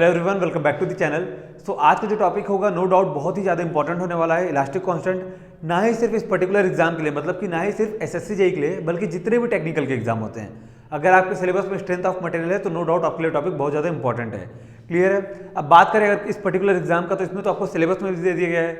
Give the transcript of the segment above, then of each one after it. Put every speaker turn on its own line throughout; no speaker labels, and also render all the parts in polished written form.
Hello everyone, welcome back to the channel. So आज का जो टॉपिक होगा नो डाउट बहुत ही ज़्यादा इंपॉर्टेंट होने वाला है। इलास्टिक कांस्टेंट ना ही सिर्फ इस पर्टिकुलर एग्जाम के लिए, मतलब कि ना ही सिर्फ एसएससी जेईई के लिए, बल्कि जितने भी टेक्निकल के एग्जाम होते हैं, अगर आपके सिलेबस में स्ट्रेंथ ऑफ मटेरियल है तो नो डाउट आपके लिए टॉपिक बहुत ज़्यादा इंपॉर्टेंट है। क्लियर है। अब बात करें अगर इस पर्टिकुलर एग्जाम का, तो इसमें तो आपको सिलेबस में भी दे दिया गया है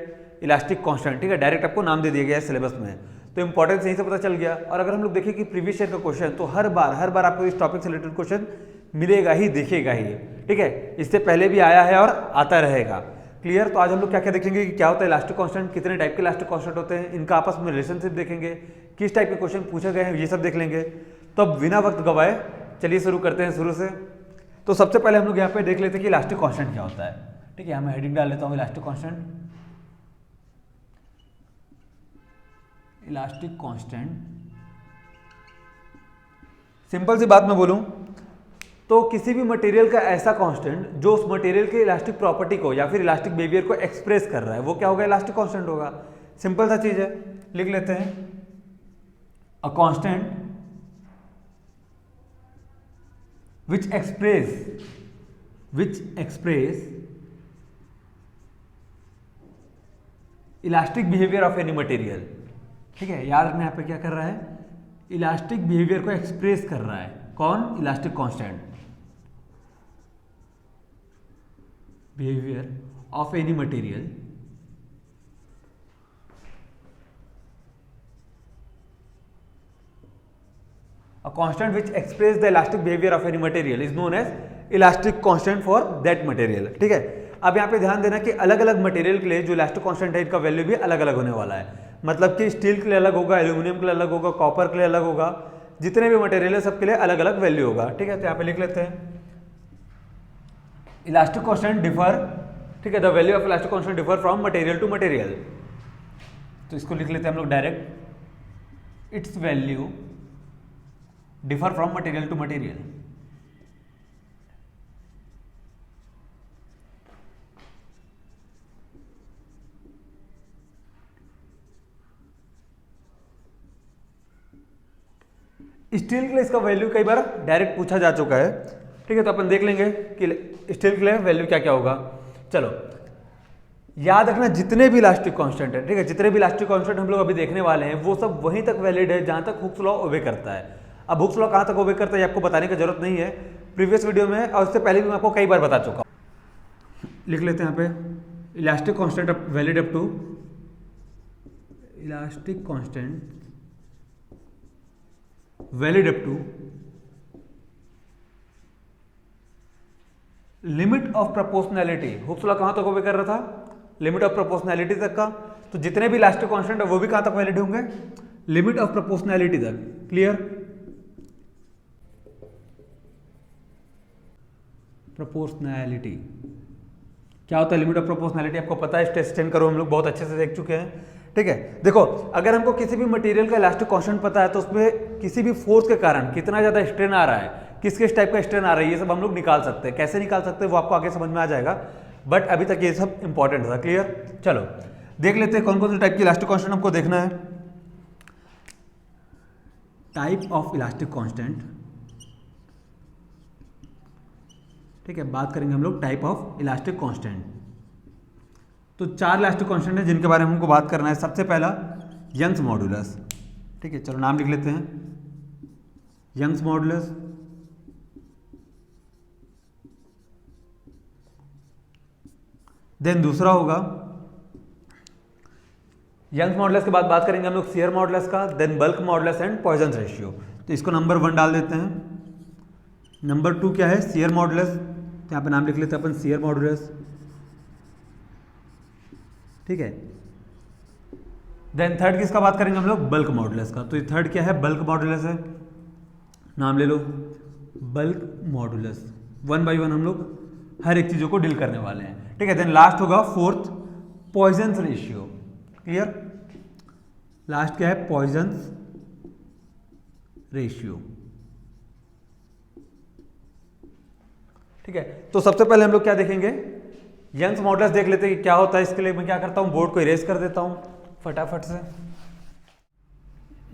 इलास्टिक कांस्टेंट, ठीक है, डायरेक्ट आपको नाम दे दिया गया है सिलेबस में, तो इंपॉर्टेंस यहीं से पता चल गया। और अगर हम लोग देखें कि प्रीवियस ईयर का क्वेश्चन, तो हर बार आपको इस टॉपिक से रिलेटेड क्वेश्चन मिलेगा ही, दिखेगा ही, ठीक है। इससे पहले भी आया है और आता रहेगा। क्लियर। तो आज हम लोग क्या क्या देखेंगे कि क्या होता है इलास्टिक कांस्टेंट, कितने टाइप के इलास्टिक कांस्टेंट होते हैं, इनका आपस में रिलेशनशिप देखेंगे, किस टाइप के क्वेश्चन पूछे गए हैं, ये सब देख लेंगे। तो अब बिना वक्त गवाए चलिए शुरू करते हैं शुरू से। तो सबसे पहले हम लोग यहाँ पे देख लेते हैं कि इलास्टिक कांस्टेंट क्या होता है। ठीक है, मैं हेडिंग डाल लेता हूँ elastic constant. Elastic constant, simple सी बात मैं बोलूं तो किसी भी मटेरियल का ऐसा कांस्टेंट जो उस मटेरियल के इलास्टिक प्रॉपर्टी को या फिर इलास्टिक बिहेवियर को एक्सप्रेस कर रहा है, वो क्या होगा, इलास्टिक कांस्टेंट होगा। सिंपल सा चीज है, लिख लेते हैं a constant which express elastic behaviour of any material. ठीक है, याद रखना यहाँ पे क्या कर रहा है, इलास्टिक बिहेवियर को एक्सप्रेस कर रहा है कौन, elastic constant, behaviour of any material a constant which express the elastic behavior of any material is known as elastic constant for that material। ठीक है, अब यहाँ पे ध्यान देना कि अलग अलग मटेरियल के लिए जो इलास्टिक कांस्टेंट है, इनका वैल्यू भी अलग अलग होने वाला है। मतलब कि स्टील के लिए अलग होगा, एल्यूमिनियम के लिए अलग होगा, कॉपर के लिए अलग होगा, जितने भी मटेरियल है सबके लिए अलग अलग वैल्यू होगा। ठीक है, तो यहाँ पे लिख लेते हैं इलास्टिक कांस्टेंट डिफर, ठीक है, the value of elastic constant differ from material to material. तो इसको लिख लेते हैं हम लोग direct, it's value differ from material to material. Steel के लिए इसका वैल्यू कई बार डायरेक्ट पूछा जा चुका है। ठीक है, तो अपन देख लेंगे कि स्टील के लिए वैल्यू क्या क्या होगा। चलो याद रखना, जितने भी इलास्टिक कांस्टेंट है, ठीक है, जितने भी इलास्टिक कांस्टेंट हम लोग अभी देखने वाले हैं, वो सब वहीं तक वैलिड है जहां तक हुक्स लॉ ओबे करता है। अब हुक्स लॉ कहां तक ओबे करता है आपको बताने की जरूरत नहीं है, प्रीवियस वीडियो में और उससे पहले भी मैं आपको कई बार बता चुका हूं। लिख लेते हैं यहाँ पे elastic constant valid up to, elastic constant valid up to limit of proportionality. Hooke's law कहां तक ओबे कर रहा था, लिमिट ऑफ प्रोपोर्शनैलिटी तक का। तो जितने भी इलास्टिक कांस्टेंट है वो भी कहां तक वैलिड होंगे, लिमिट ऑफ प्रोपोर्शनैलिटी तक। क्लियर। प्रोपोर्शनैलिटी क्या होता है, लिमिट ऑफ प्रोपोर्शनैलिटी आपको पता है, स्ट्रेस स्ट्रेन करो हम लोग बहुत अच्छे से देख चुके हैं। ठीक है, देखो अगर हमको किसी भी मटेरियल का इलास्टिक कांस्टेंट पता है तो उसमें किसी भी फोर्स के कारण कितना ज्यादा स्ट्रेन आ रहा है, किस किस टाइप का स्ट्रेन आ रहा है, ये सब हम लोग निकाल सकते हैं। कैसे निकाल सकते हैं वो आपको आगे समझ में आ जाएगा, बट अभी तक ये सब इंपॉर्टेंट था। क्लियर। चलो देख लेते हैं कौन कौन से टाइप की इलास्टिक कांस्टेंट हमको देखना है। टाइप ऑफ इलास्टिक कांस्टेंट, ठीक है, बात करेंगे हम लोग टाइप ऑफ इलास्टिक कांस्टेंट। तो 4 इलास्टिक कांस्टेंट है जिनके बारे में हमको बात करना है। सबसे पहला यंग्स मॉडुलस। ठीक है, चलो नाम लिख लेते हैं यंग्स मॉडुलस। देन दूसरा होगा यंग्स मॉडुलस के बाद बात करेंगे हम लोग शियर मॉडुलस का, then bulk modulus and Poisson ratio. तो इसको नंबर 1 डाल देते हैं। नंबर 2 क्या है, शियर मॉडुलस। यहाँ पे नाम लिख लेते हैं अपन शियर मॉडुलस। ठीक है, देन थर्ड किसका बात करेंगे हम लोग, बल्क मॉडुलस का। तो ये थर्ड क्या है, बल्क मॉडुलस है, नाम ले लो बल्क मॉडुलस। 1 बाय 1 हम लोग हर एक चीजों को डील करने वाले हैं। ठीक है, देन लास्ट होगा fourth Poisson ratio. Clear. Last क्या है, पॉइजन रेशियो। ठीक है, तो सबसे पहले हम लोग क्या देखेंगे, यंग्स मॉडुलस देख लेते हैं कि क्या होता है। इसके लिए मैं क्या करता हूं, बोर्ड को इरेज कर देता हूं फटाफट से।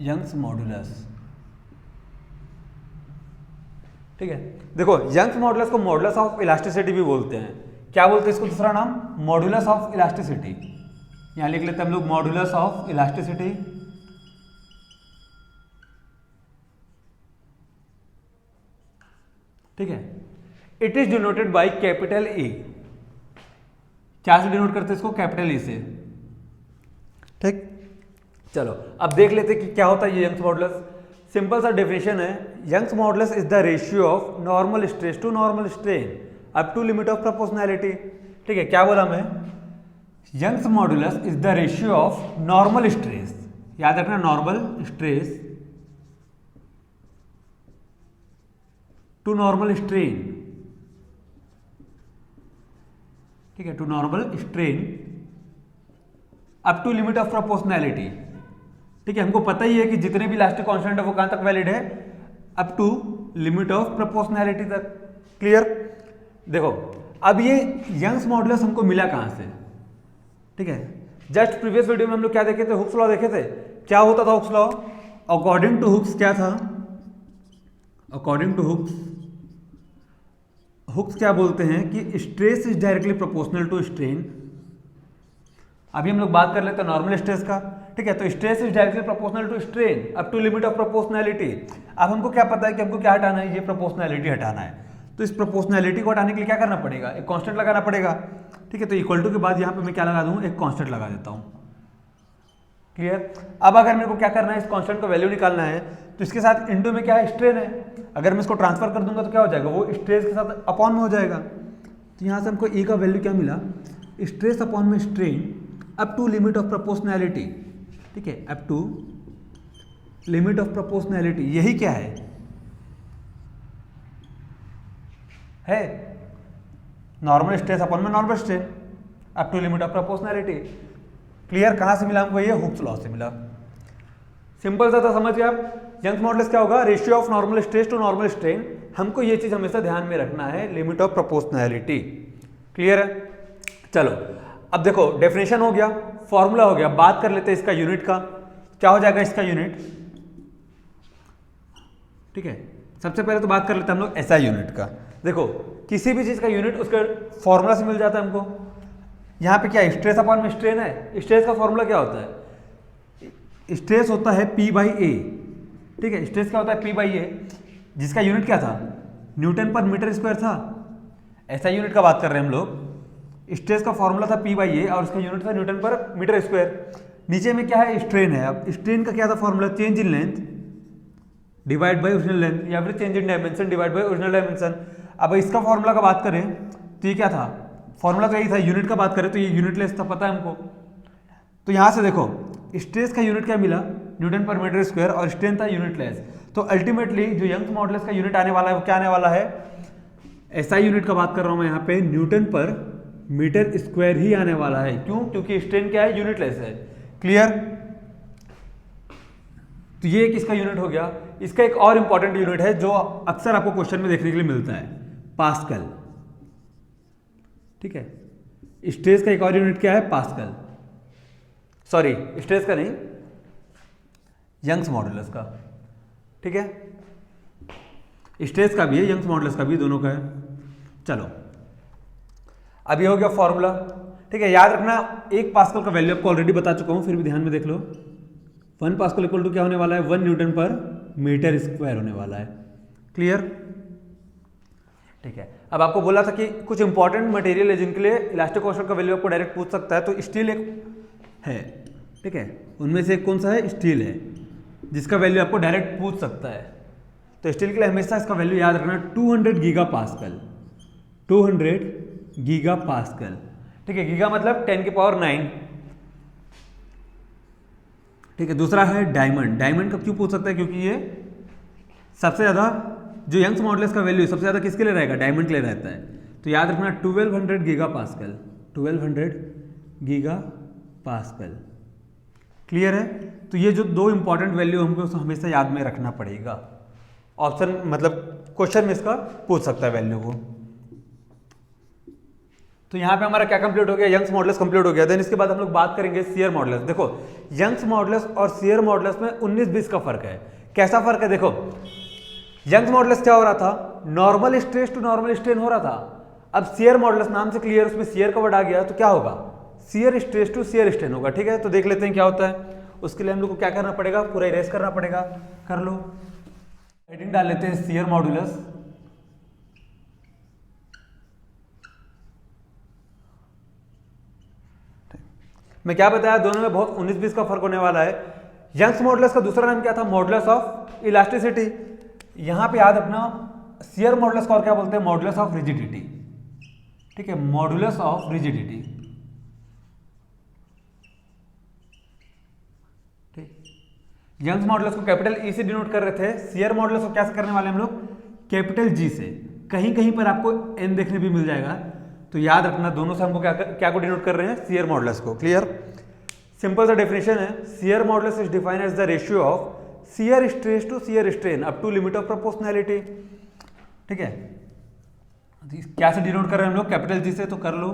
यंग्स मॉडुलस, ठीक है, देखो यंग्स मॉडुलस को मॉडुलस ऑफ इलास्टिसिटी भी बोलते हैं। क्या बोलते हैं इसको दूसरा नाम? Modulus of elasticity. यहां लिख लेते हैं हम लोग मॉडुलस ऑफ इलास्टिसिटी। ठीक है, it is denoted by capital A. क्या से डिनोट करते हैं इसको? कैपिटल ए से। ठीक, चलो अब देख लेते हैं कि क्या होता है ये यंग्स मॉडुलस। सिंपल सा डेफिनेशन है, Young's modulus is the ratio of normal stress to normal strain up to limit of proportionality. ठीक है, क्या बोला मैं? Young's modulus is the ratio of normal stress, याद रखना normal stress to normal strain. ठीक है, to normal strain up to limit of proportionality. ठीक है, हमको पता ही है कि जितने भी इलास्टिक कांस्टेंट है वो कहां तक वैलिड है? Up to limit of proportionality तक। क्लियर? देखो अब ये यंग्स मॉडुलस हमको मिला कहां से? ठीक है, जस्ट प्रीवियस वीडियो में हम लोग क्या देखे थे? हुक्स लॉ देखे थे। क्या होता था Hooke's law? According to Hooke's क्या था? अकॉर्डिंग टू हुक्स क्या बोलते हैं कि stress is directly proportional to strain. अभी हम लोग बात कर लेते हैं नॉर्मल स्ट्रेस का। ठीक है, तो stress is directly proportional to strain up to limit of proportionality. अब हमको क्या पता है कि हमको क्या हटाना है? ये प्रोपोर्शनैलिटी हटाना है। तो इस प्रोपोर्शनैलिटी को हटाने के लिए क्या करना पड़ेगा? एक कांस्टेंट लगाना पड़ेगा। ठीक है, तो इक्वल टू के बाद यहाँ पे मैं क्या लगा दूँ? एक कांस्टेंट लगा देता हूँ। क्लियर? अब अगर मेरे को क्या करना है? इस कांस्टेंट का वैल्यू निकालना है, तो इसके साथ इनटू में क्या है? स्ट्रेन है। अगर मैं इसको ट्रांसफर कर दूंगा तो क्या हो जाएगा? वो स्ट्रेस के साथ अपॉन में हो जाएगा। तो यहाँ से हमको ए का वैल्यू क्या मिला? स्ट्रेस अपॉन में strain up to limit of proportionality. ठीक है, up to limit of proportionality. यही क्या है नॉर्मल स्ट्रेस अपॉन में normal strain up to limit of proportionality. Clear? कहां से मिला हमको? ये हुक्स लॉ से मिला। सिंपल सा था, समझ गए आप? यंग्स मॉडुलस क्या होगा? Ratio of normal stress to normal strain. हमको ये चीज हमेशा ध्यान में रखना है, लिमिट ऑफ प्रोपोर्शनैलिटी। क्लियर है? चलो अब देखो डेफिनेशन हो गया, फॉर्मूला हो गया। बात कर लेते हैं इसका यूनिट का। क्या हो जाएगा इसका यूनिट? ठीक है, सबसे पहले तो बात कर लेते हैं हम लोग एसआई यूनिट का। देखो किसी भी चीज का यूनिट उसके फॉर्मूला से मिल जाता है हमको। यहाँ पे क्या है? स्ट्रेस अपॉन में स्ट्रेन है। स्ट्रेस का फॉर्मूला क्या होता है? स्ट्रेस होता है P बाई ए। ठीक है, स्ट्रेस क्या होता है? P बाई ए, जिसका यूनिट क्या था? न्यूटन पर मीटर स्क्वायर था। ऐसा यूनिट का बात कर रहे हैं हम लोग। स्ट्रेस का फॉर्मूला था P बाई ए और उसका यूनिट था न्यूटन पर मीटर स्क्वायर। नीचे में क्या है? स्ट्रेन है। अब स्ट्रेन का क्या था formula? Change in length divide by original length, या फिर change in dimension divide by original dimension. अब इसका फॉर्मूला का बात करें तो ये क्या था? फॉर्मूला तो यही था। यूनिट का बात करें तो ये यूनिटलेस था, पता है हमको। तो यहाँ से देखो स्ट्रेस का यूनिट क्या मिला? न्यूटन पर मीटर स्क्वायर, और स्ट्रेन था यूनिटलेस। तो अल्टीमेटली जो यंग्स मॉडुलस का यूनिट आने वाला है वो क्या आने वाला है? एसआई यूनिट का बात कर रहा हूँ मैं यहाँ पे, न्यूटन पर मीटर स्क्वायर ही आने वाला है। क्यों? क्योंकि स्ट्रेन क्या है? यूनिटलेस है। क्लियर? तो ये एक इसका यूनिट हो गया। इसका एक और इंपॉर्टेंट यूनिट है जो अक्सर आपको क्वेश्चन में देखने के लिए मिलता है, पास्कल। ठीक है, स्ट्रेस का एक और यूनिट क्या है? पास्कल। सॉरी, स्ट्रेस का नहीं, यंग्स मॉडुलस का। ठीक है, स्ट्रेस का भी है, यंग्स मॉडुलस का भी, दोनों का है। चलो अब ये हो गया फॉर्मूला। ठीक है, याद रखना 1 पास्कल का वैल्यू आपको ऑलरेडी बता चुका हूं, फिर भी ध्यान में देख लो। 1 पास्कल इक्वल टू क्या होने वाला है? 1 न्यूटन पर मीटर स्क्वायर होने वाला है। क्लियर? ठीक है, अब आपको बोला था कि कुछ इंपॉर्टेंट मटेरियल है जिनके लिए इलास्टिक कांस्टेंट का वैल्यू आपको डायरेक्ट पूछ सकता है। तो स्टील एक है। ठीक है, उनमें से कौन सा है? स्टील है, जिसका वैल्यू आपको डायरेक्ट पूछ सकता है। तो स्टील के लिए हमेशा इसका वैल्यू याद रखना 200 गीगा पास्कल। 200 giga pascal. ठीक है, गीगा मतलब 10 की पावर 9। ठीक है, दूसरा है डायमंड। डायमंड का क्यों पूछ सकता है? क्योंकि ये सबसे ज्यादा जो यंग्स मॉडुलस का वैल्यू सबसे ज्यादा किसके लिए रहेगा? डायमंड के लिए रहता है। तो याद रखना 1200 giga pascal. 1200 giga pascal. Clear है? तो ये जो 2 इंपॉर्टेंट वैल्यू हमको हमेशा याद में रखना पड़ेगा। ऑप्शन मतलब क्वेश्चन में इसका पूछ सकता है वैल्यू को। तो यहाँ पे हमारा क्या कंप्लीट हो गया? यंग्स मॉडुलस कंप्लीट हो गया। देन इसके बाद हम लोग बात करेंगे शियर मॉडुलस। देखो यंग्स मॉडुलस और शियर मॉडुलस में 19-20 का फर्क है। कैसा फर्क है? देखो यंग्स मॉडुलस क्या हो रहा था? Normal stress to normal strain हो रहा था, अब शियर मॉडुलस नाम से क्लियर, उसमें शियर का वर्ड आ गया तो क्या होगा, shear stress to shear strain होगा। ठीक है, तो देख लेते हैं क्या होता है। उसके लिए हम लोग को क्या करना पड़ेगा, पूरा इरेज करना पड़ेगा। कर लो, हेडिंग डाल लेते हैं शियर मॉडुलस। मैं क्या बताया, दोनों में बहुत 19-20 का फर्क होने वाला है। यंग्स मॉडुलस का दूसरा नाम क्या था, मॉडुलस ऑफ इलास्टिसिटी। यहां पे याद रखना शियर मॉडुलस का और क्या बोलते हैं, मॉडुलस ऑफ रिजिडिटी। ठीक है, मॉडुलस ऑफ रिजिडिटी। ठीक, यंग्स मॉडुलस को कैपिटल ई से डिनोट कर रहे थे, शियर मॉडुलस को क्या करने वाले हम लोग, कैपिटल जी से। कहीं कहीं पर आपको एन देखने भी मिल जाएगा, तो याद रखना दोनों से हमको क्या को डिनोट कर रहे हैं, शियर मॉडुलस को। क्लियर, सिंपल सा डेफिनेशन है, shear modulus is defined as the ratio of shear stress to shear strain up to limit of proportionality. ठीक है, क्या से डिनोट कर रहे हैं हम लोग, कैपिटल जी से। तो कर लो,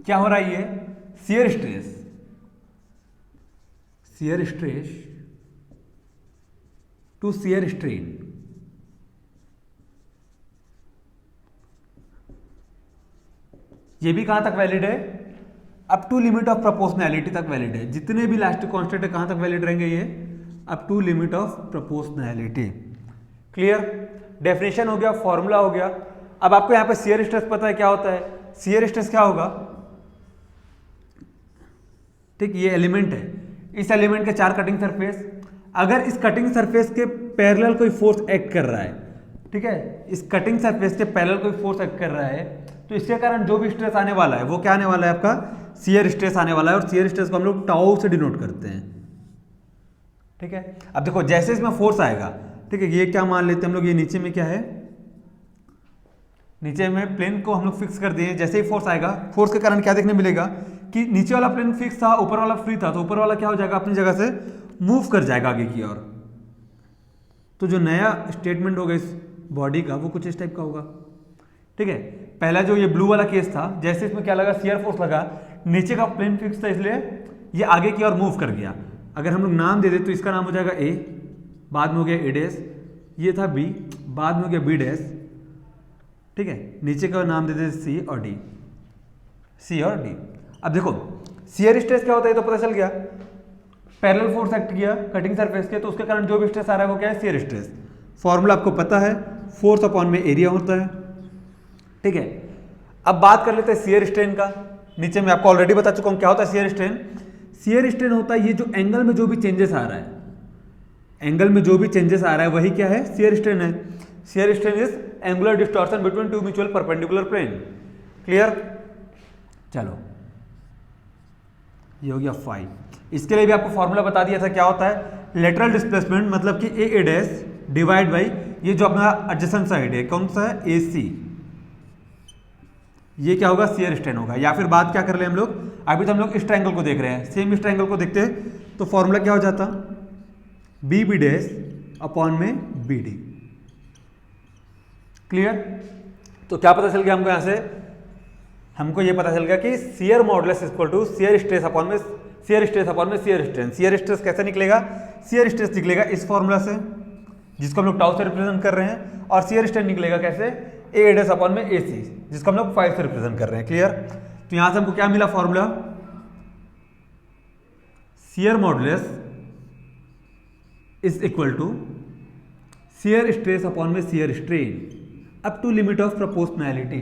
क्या हो रहा है ये, shear stress, shear stress to shear strain. ये भी कहां तक वैलिड है, up to limit of proportionality तक वैलिड है। जितने भी इलास्टिक कांस्टेंट है कहां तक वैलिड रहेंगे ये, up to limit of proportionality. Clear, definition हो गया, फॉर्मूला हो गया। अब आपको यहां पे शियर स्ट्रेस पता है क्या होता है, शियर स्ट्रेस क्या होगा, ठीक, ये एलिमेंट है, इस एलिमेंट के 4 कटिंग सरफेस, अगर इस कटिंग सरफेस के पैरेलल कोई फोर्स एक्ट कर रहा है, ठीक है, इस कटिंग सरफेस के पैरेलल कोई फोर्स एक्ट कर रहा है, तो इसके कारण जो भी स्ट्रेस आने वाला है वो क्या आने वाला है, आपका शियर स्ट्रेस आने वाला है। और शियर स्ट्रेस को हम लोग टाउ से डिनोट करते हैं। ठीक है, अब देखो जैसे इसमें फोर्स आएगा, ठीक है, ये क्या मान लेते हैं हम लोग, ये नीचे में क्या है, नीचे में प्लेन को हम लोग फिक्स कर दिए। जैसे ही फोर्स आएगा, फोर्स के कारण क्या देखने मिलेगा कि नीचे वाला प्लेन फिक्स था, ऊपर वाला फ्री था, तो ऊपर वाला क्या हो जाएगा, अपनी जगह से मूव कर जाएगा आगे की ओर। तो जो नया स्टेटमेंट होगा इस बॉडी का वो कुछ इस टाइप का होगा। ठीक है, पहला जो ये ब्लू वाला केस था, जैसे इसमें क्या लगा, शियर फोर्स लगा, नीचे का प्लेन फिक्स था, इसलिए ये आगे की ओर मूव कर गया। अगर हम लोग नाम दे दे तो इसका नाम हो जाएगा ए, बाद में हो गया ए डैश, ये था बी, बाद में हो गया बी डैश। ठीक है, नीचे का नाम दे दे सी और डी, सी और डी। अब देखो शियर स्ट्रेस क्या होता है तो पता चल गया, पैरेलल फोर्स एक्ट किया कटिंग सरफेस के, तो उसके कारण जो भी स्ट्रेस आ रहा है वो क्या है, शियर स्ट्रेस। फॉर्मूला आपको पता है, फोर्स अपॉन में एरिया होता है। ठीक है, अब बात कर लेते हैं शियर स्ट्रेन का। नीचे मैं आपको ऑलरेडी बता चुका हूं क्या होता है शियर स्ट्रेन। शियर स्ट्रेन होता है ये जो एंगल में जो भी चेंजेस आ रहा है, एंगल में जो भी चेंजेस आ रहा है वही क्या है, शियर स्ट्रेन है। Shear strain is angular distortion between two mutual perpendicular plane. Clear, चलो ये हो गया फाई। इसके लिए भी आपको फॉर्मूला बता दिया था, क्या होता है, लेटरल डिस्प्लेसमेंट मतलब कि ए डैश डिवाइड बाई ये जो अपना एडजेसेंट साइड है, कौन सा है, ए सी, ये क्या होगा, शियर स्ट्रेन होगा। या फिर बात क्या कर रहे हैं हम लोग, अभी तो हम लोग इस ट्रायंगल को देख रहे हैं, सेम इस ट्रायंगल को देखते हैं तो फॉर्मूला क्या हो जाता, बी बी डैश अपॉन में बी डी। क्लियर, तो क्या पता चल गया हमको, यहां से हमको ये पता चल गया कि shear modulus equal to shear stress upon में शियर स्ट्रेस अपॉन में शियर स्ट्रेन। शियर स्ट्रेस कैसे निकलेगा, शियर स्ट्रेस निकलेगा इस फॉर्मूला से जिसको हम लोग टाउ से रिप्रेजेंट कर रहे हैं, और शियर स्ट्रेन निकलेगा कैसे, ए डैश अपॉन में ए सी, जिसको हम लोग 5 से रिप्रेजेंट कर रहे हैं। क्लियर, तो यहां से हमको क्या मिला formula, shear modulus is equal to shear stress upon में shear strain up to limit of proportionality.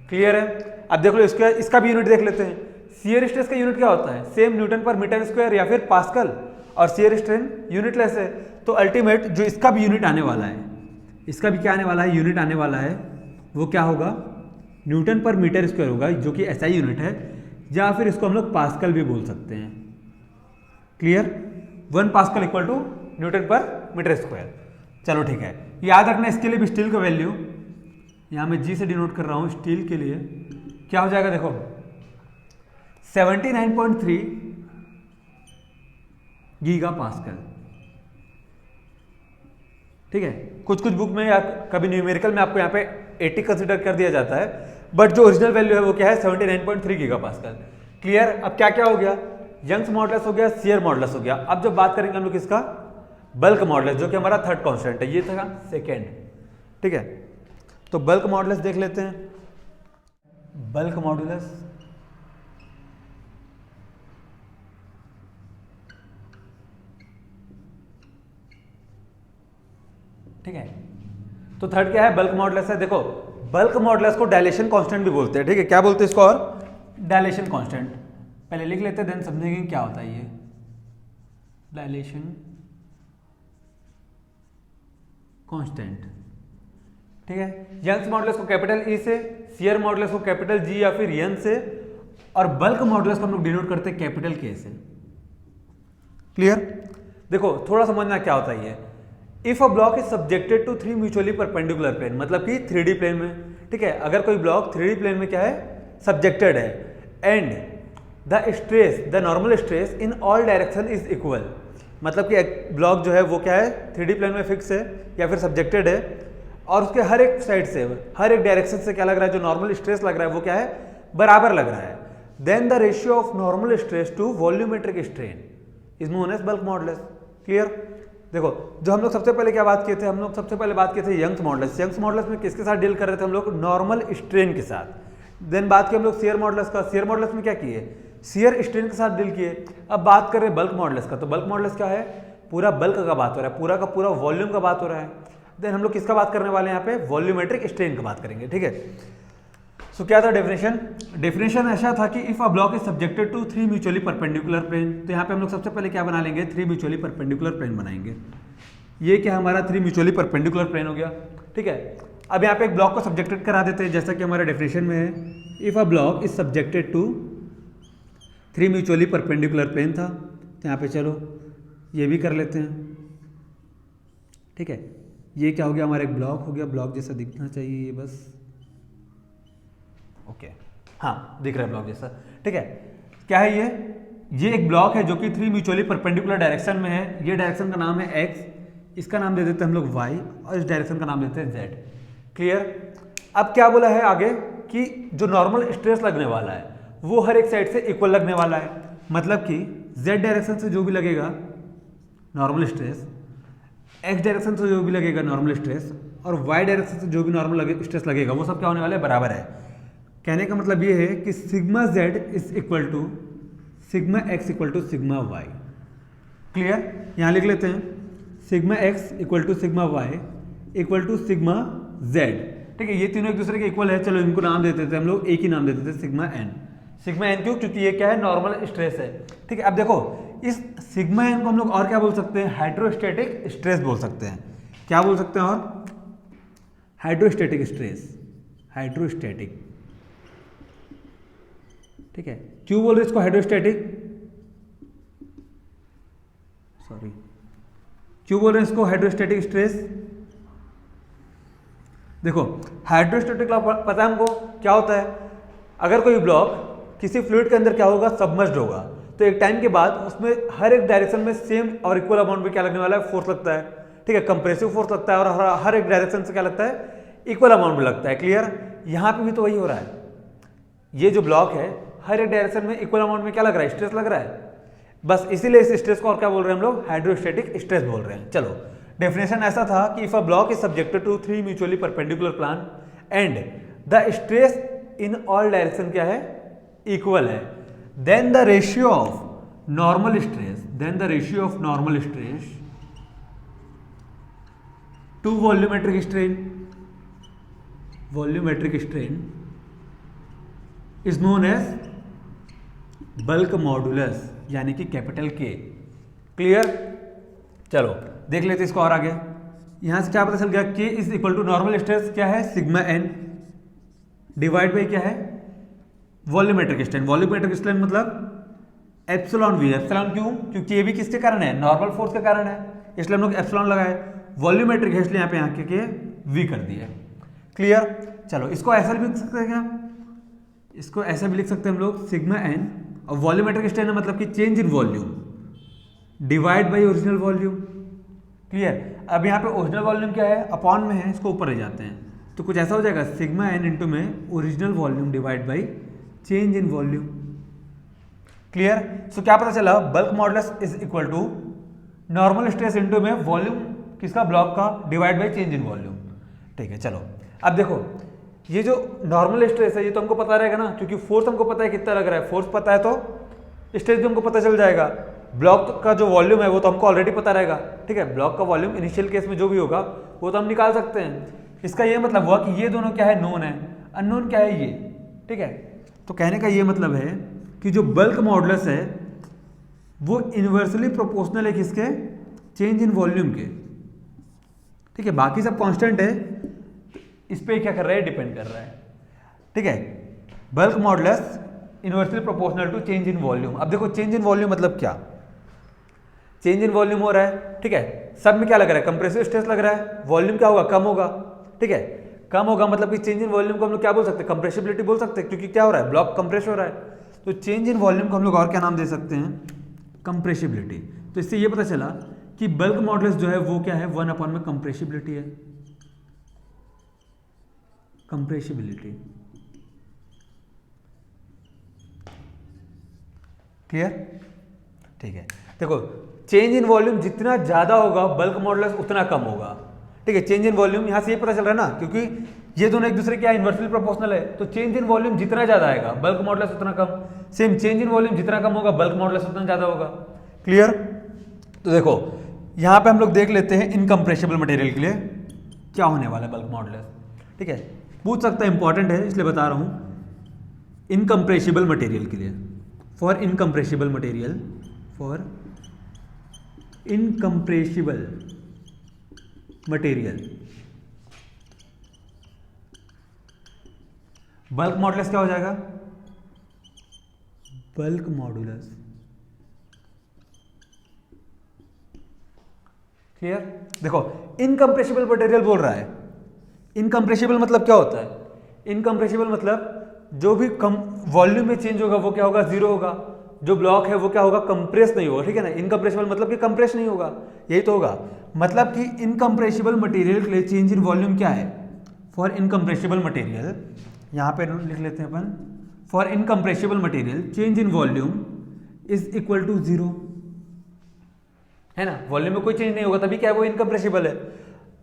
Clear है, अब देख लो इसका भी यूनिट देख लेते हैं। शियर स्ट्रेस का यूनिट क्या होता है, सेम न्यूटन पर मीटर स्क्वायर या फिर पास्कल, और शियर स्ट्रेन यूनिटलेस है। तो अल्टीमेट जो इसका भी यूनिट आने वाला है, इसका भी क्या आने वाला है, यूनिट आने वाला है, वो क्या होगा, न्यूटन पर मीटर स्क्वायर होगा, जो कि एसआई यूनिट है, या फिर इसको हम लोग पास्कल भी बोल सकते हैं। Clear, 1 pascal equal to newton पर मीटर स्क्वायर। चलो ठीक है, याद रखना इसके लिए भी स्टील का वैल्यू, यहां मैं जी से डिनोट कर रहा हूं, स्टील के लिए क्या हो जाएगा, देखो 79.3 गीगा पास्कल। ठीक है, कुछ कुछ बुक में या कभी न्यूमेरिकल में आपको यहाँ पे 80 कंसिडर कर दिया जाता है, बट जो ओरिजिनल वैल्यू है वो क्या है, 79.3 गीगा पास्कल। क्लियर, अब क्या क्या हो गया, यंग्स मॉडुलस हो गया, शियर मॉडुलस हो गया। अब जब बात करेंगे हम लोग इसका बल्क मॉडुलस, जो कि हमारा थर्ड कांस्टेंट है, ये था सेकेंड। ठीक है, तो बल्क मॉडुलस देख लेते हैं। बल्क मॉडुलस ठीक है, तो थर्ड क्या है, बल्क मॉडुलस है। देखो बल्क मॉडुलस को डायलेशन कांस्टेंट भी बोलते हैं, ठीक है, क्या बोलते हैं इसको, और डायलेशन कांस्टेंट पहले लिख लेते हैं, देन समझेंगे क्या होता है ये डायलेशन कांस्टेंट, ठीक है। यंग्स मॉडुलस को कैपिटल ई से, शियर मॉडुलस को कैपिटल जी या फिर एन से, और बल्क मॉडुलस को हम लोग डिनोट करते हैं कैपिटल के से। क्लियर? देखो थोड़ा समझना क्या होता है ये। If a block is subjected to 3 mutually perpendicular plane, मतलब कि 3D प्लेन में, ठीक है, अगर कोई ब्लॉक 3D प्लेन में क्या है, सब्जेक्टेड है, and the stress, the normal stress in all direction is equal, मतलब कि एक ब्लॉक जो है वो क्या है, 3D प्लेन में फिक्स है या फिर सब्जेक्टेड है, और उसके हर एक साइड से, हर एक डायरेक्शन से क्या लग रहा है, जो नॉर्मल स्ट्रेस लग रहा है वो क्या है, बराबर लग रहा है, then the ratio of normal stress to volumetric strain is known as bulk modulus. Clear? देखो जो हम लोग सबसे पहले क्या बात किए थे, हम लोग सबसे पहले बात किए थे यंग्स मॉडुलस। यंग्स मॉडुलस में किसके साथ डील कर रहे थे हम लोग, नॉर्मल स्ट्रेन के साथ। देन बात की हम लोग शियर मॉडुलस का, शियर मॉडुलस में क्या किए, शियर स्ट्रेन के साथ डील किए। अब बात कर रहे हैं बल्क मॉडुलस का, तो बल्क मॉडुलस क्या है, पूरा बल्क का बात हो रहा है, पूरा का पूरा वॉल्यूम का बात हो रहा है। देन हम लोग किसका बात करने वाले हैं यहाँ पे, वॉल्यूमेट्रिक स्ट्रेन की बात करेंगे, ठीक है। सो क्या था डेफिनेशन, डेफिनेशन ऐसा था कि if a block is subjected to 3 mutually perpendicular plane, तो यहाँ पे हम लोग सबसे पहले क्या बना लेंगे, 3 म्यूचुअली परपेंडिकुलर प्लेन बनाएंगे। ये क्या हमारा 3 म्यूचुअली परपेंडिकुलर प्लेन हो गया, ठीक है। अब यहाँ पे एक ब्लॉक को सब्जेक्टेड करा देते हैं, जैसा कि हमारे डेफिनेशन में है, if a block is subjected to 3 mutually perpendicular plane था, तो यहाँ पे चलो ये भी कर लेते हैं, ठीक है। ये क्या हो गया, हमारा एक ब्लॉक हो गया, ब्लॉक जैसा दिखना चाहिए ये बस, ओके, हाँ दिख रहा है ब्लॉक जैसा, ठीक है। क्या है ये एक ब्लॉक है जो कि 3 म्यूचुअली परपेंडिकुलर डायरेक्शन में है। ये डायरेक्शन का नाम है x, इसका नाम दे देते हैं हम लोग y, और इस डायरेक्शन का नाम देते हैं z। क्लियर? अब क्या बोला है आगे कि जो नॉर्मल स्ट्रेस लगने वाला है वो हर एक साइड से इक्वल लगने वाला है, मतलब कि z डायरेक्शन से जो भी लगेगा नॉर्मल स्ट्रेस, x डायरेक्शन से जो भी लगेगा नॉर्मल स्ट्रेस, और y डायरेक्शन से जो भी नॉर्मल स्ट्रेस लगेगा वो सब क्या होने वाला है, बराबर है। कहने का मतलब ये है कि sigma z is equal to sigma x equal to sigma y। Clear? यहाँ लिख लेते हैं sigma x equal to sigma y equal to sigma z, ठीक है। ये तीनों एक दूसरे के इक्वल है, चलो इनको नाम देते थे हम लोग, एक ही नाम देते थे सिग्मा n। सिग्मा n क्यों, क्योंकि ये क्या है, नॉर्मल स्ट्रेस है, ठीक है। अब देखो इस सिग्मा n को हम लोग और क्या बोल सकते हैं, हाइड्रोस्टैटिक स्ट्रेस बोल सकते हैं। क्या बोल सकते हैं, और हाइड्रोस्टैटिक स्ट्रेस, हाइड्रोस्टैटिक, ठीक है। क्यों बोल रहे इसको हाइड्रोस्टैटिक, सॉरी, क्यों बोल रहे हैं इसको हाइड्रोस्टैटिक स्ट्रेस? देखो हाइड्रोस्टैटिक पता है हमको क्या होता है, अगर कोई ब्लॉक किसी फ्लूइड के अंदर क्या होगा, सबमर्ज्ड होगा, तो एक टाइम के बाद उसमें हर एक डायरेक्शन में सेम और इक्वल अमाउंट में क्या लगने वाला है, फोर्स लगता है, ठीक है, कंप्रेसिव फोर्स लगता है, और हर एक डायरेक्शन से क्या लगता है, इक्वल अमाउंट में लगता है। क्लियर? यहाँ पे भी तो वही हो रहा है, ये जो ब्लॉक है हर एक डायरेक्शन में इक्वल अमाउंट में क्या लग रहा है, स्ट्रेस लग रहा है, बस इसीलिए इस स्ट्रेस को और क्या बोल रहे हैं हम लोग, हाइड्रोस्टैटिक स्ट्रेस बोल रहे हैं। चलो डेफिनेशन ऐसा था कि if a block is subjected to 3 mutually perpendicular plane and the stress in all direction क्या है, इक्वल है, then the ratio of normal stress, then the ratio of normal stress to volumetric strain, volumetric strain is known as bulk modulus, यानी कि capital के। Clear? चलो देख लेते इसको और आगे। यहां से क्या पता चल गया, K is equal to normal stress क्या है, सिग्मा n डिवाइड बाई क्या है, वॉल्यूमेट्रिक स्ट्रेन। वॉल्यूमेट्रिक स्ट्रेन मतलब एप्सिलॉन वी। एप्सिलॉन क्यों, क्योंकि ये भी किसके कारण है, नॉर्मल फोर्स के कारण है, इसलिए हम लोग एप्सिलॉन लगाए। वॉल्यूमेट्रिक है इसलिए यहाँ के वी कर दिया। क्लियर? चलो इसको ऐसा भी लिख सकते हैं क्या, इसको ऐसा भी लिख सकते हैं हम लोग, सिग्मा n, और वॉल्यूमेट्रिक स्ट्रेन है मतलब कि change in volume divide by original volume. Clear? अब यहाँ पे ओरिजिनल वॉल्यूम क्या है, अपॉन में है, इसको ऊपर ले जाते हैं तो कुछ ऐसा हो जाएगा, सिग्मा n इंटू में original volume divide by change in volume. Clear? So क्या पता चला, bulk modulus is equal to normal stress into में वॉल्यूम किसका, ब्लॉक का, divide by change in volume. ठीक है, चलो अब देखो ये जो नॉर्मल स्ट्रेस है ये तो हमको पता रहेगा ना, क्योंकि फोर्स हमको पता है कितना लग रहा है, फोर्स पता है तो स्ट्रेस भी हमको पता चल जाएगा। ब्लॉक का जो वॉल्यूम है वो तो हमको ऑलरेडी पता रहेगा, ठीक है। ब्लॉक का वॉल्यूम इनिशियल केस में जो भी होगा वो तो हम निकाल सकते हैं। इसका ये मतलब हुआ कि ये दोनों क्या है, नोन है, अननोन क्या है ये, ठीक है। तो कहने का ये मतलब है कि जो बल्क मॉडुलस है वो इन्वर्सली प्रोपोर्शनल है किसके, चेंज इन वॉल्यूम के, ठीक है। बाकी सब कांस्टेंट है, इस पे क्या कर रहा है, डिपेंड कर रहा है, ठीक है। Bulk modulus inversely proportional to change in volume. अब देखो चेंज इन वॉल्यूम मतलब क्या, चेंज इन वॉल्यूम हो रहा है, ठीक है। सब में क्या लग रहा है, कंप्रेसिव स्ट्रेस लग रहा है, वॉल्यूम क्या होगा, कम होगा, ठीक है। कम होगा मतलब कि चेंज इन वॉल्यूम को हम लोग क्या बोल सकते हैं, कंप्रेसिबिलिटी बोल सकते हैं, क्योंकि क्या हो रहा है, ब्लॉक कंप्रेस हो रहा है। तो चेंज इन वॉल्यूम को हम लोग और क्या नाम दे सकते हैं, कंप्रेसिबिलिटी। तो इससे ये पता चला कि बल्क मॉडुलस जो है वो क्या है, 1 में कंप्रेसिबिलिटी है, कंप्रेसिबिलिटी। क्लियर, ठीक है। देखो चेंज इन वॉल्यूम जितना ज्यादा होगा बल्क मॉडुलस उतना कम होगा, ठीक है। चेंज इन वॉल्यूम यहां से ये पता चल रहा है ना, क्योंकि ये दोनों एक दूसरे क्या इन्वर्सली प्रोपोर्शनल है, तो चेंज इन वॉल्यूम जितना ज्यादा आएगा बल्क मॉडुलस उतना कम। सेम चेंज इन वॉल्यूम जितना कम होगा बल्क मॉडुलस उतना ज्यादा होगा। क्लियर। तो देखो यहां पे हम लोग देख लेते हैं इनकम्प्रेसिबल मटेरियल के लिए क्या होने वाला है बल्क मॉडुलस, ठीक है। पूछ सकता है, इंपॉर्टेंट है इसलिए बता रहा हूं। इनकम्प्रेसिबल मटेरियल के लिए, for incompressible material, for incompressible material bulk modulus क्या हो जाएगा, बल्क मॉडुलस। क्लियर। देखो इनकम्प्रेसिबल मटेरियल बोल रहा है, इनकम्प्रेसिबल मतलब क्या होता है, इनकम्प्रेसिबल मतलब जो भी कम वॉल्यूम में चेंज होगा वो क्या होगा, जीरो होगा। जो ब्लॉक है वो क्या होगा, कंप्रेस नहीं होगा, ठीक है ना। इनकम्प्रेसिबल मतलब कि कंप्रेस नहीं होगा, यही तो होगा। मतलब कि इनकम्प्रेसिबल मटेरियल के लिए चेंज इन वॉल्यूम क्या है, फॉर इनकम्प्रेसिबल मटेरियल, यहां पे लिख लेते हैं अपन, for incompressible material change in volume is equal to zero, है ना। वॉल्यूम में कोई चेंज नहीं होगा तभी क्या है, वो इनकम्प्रेसिबल है।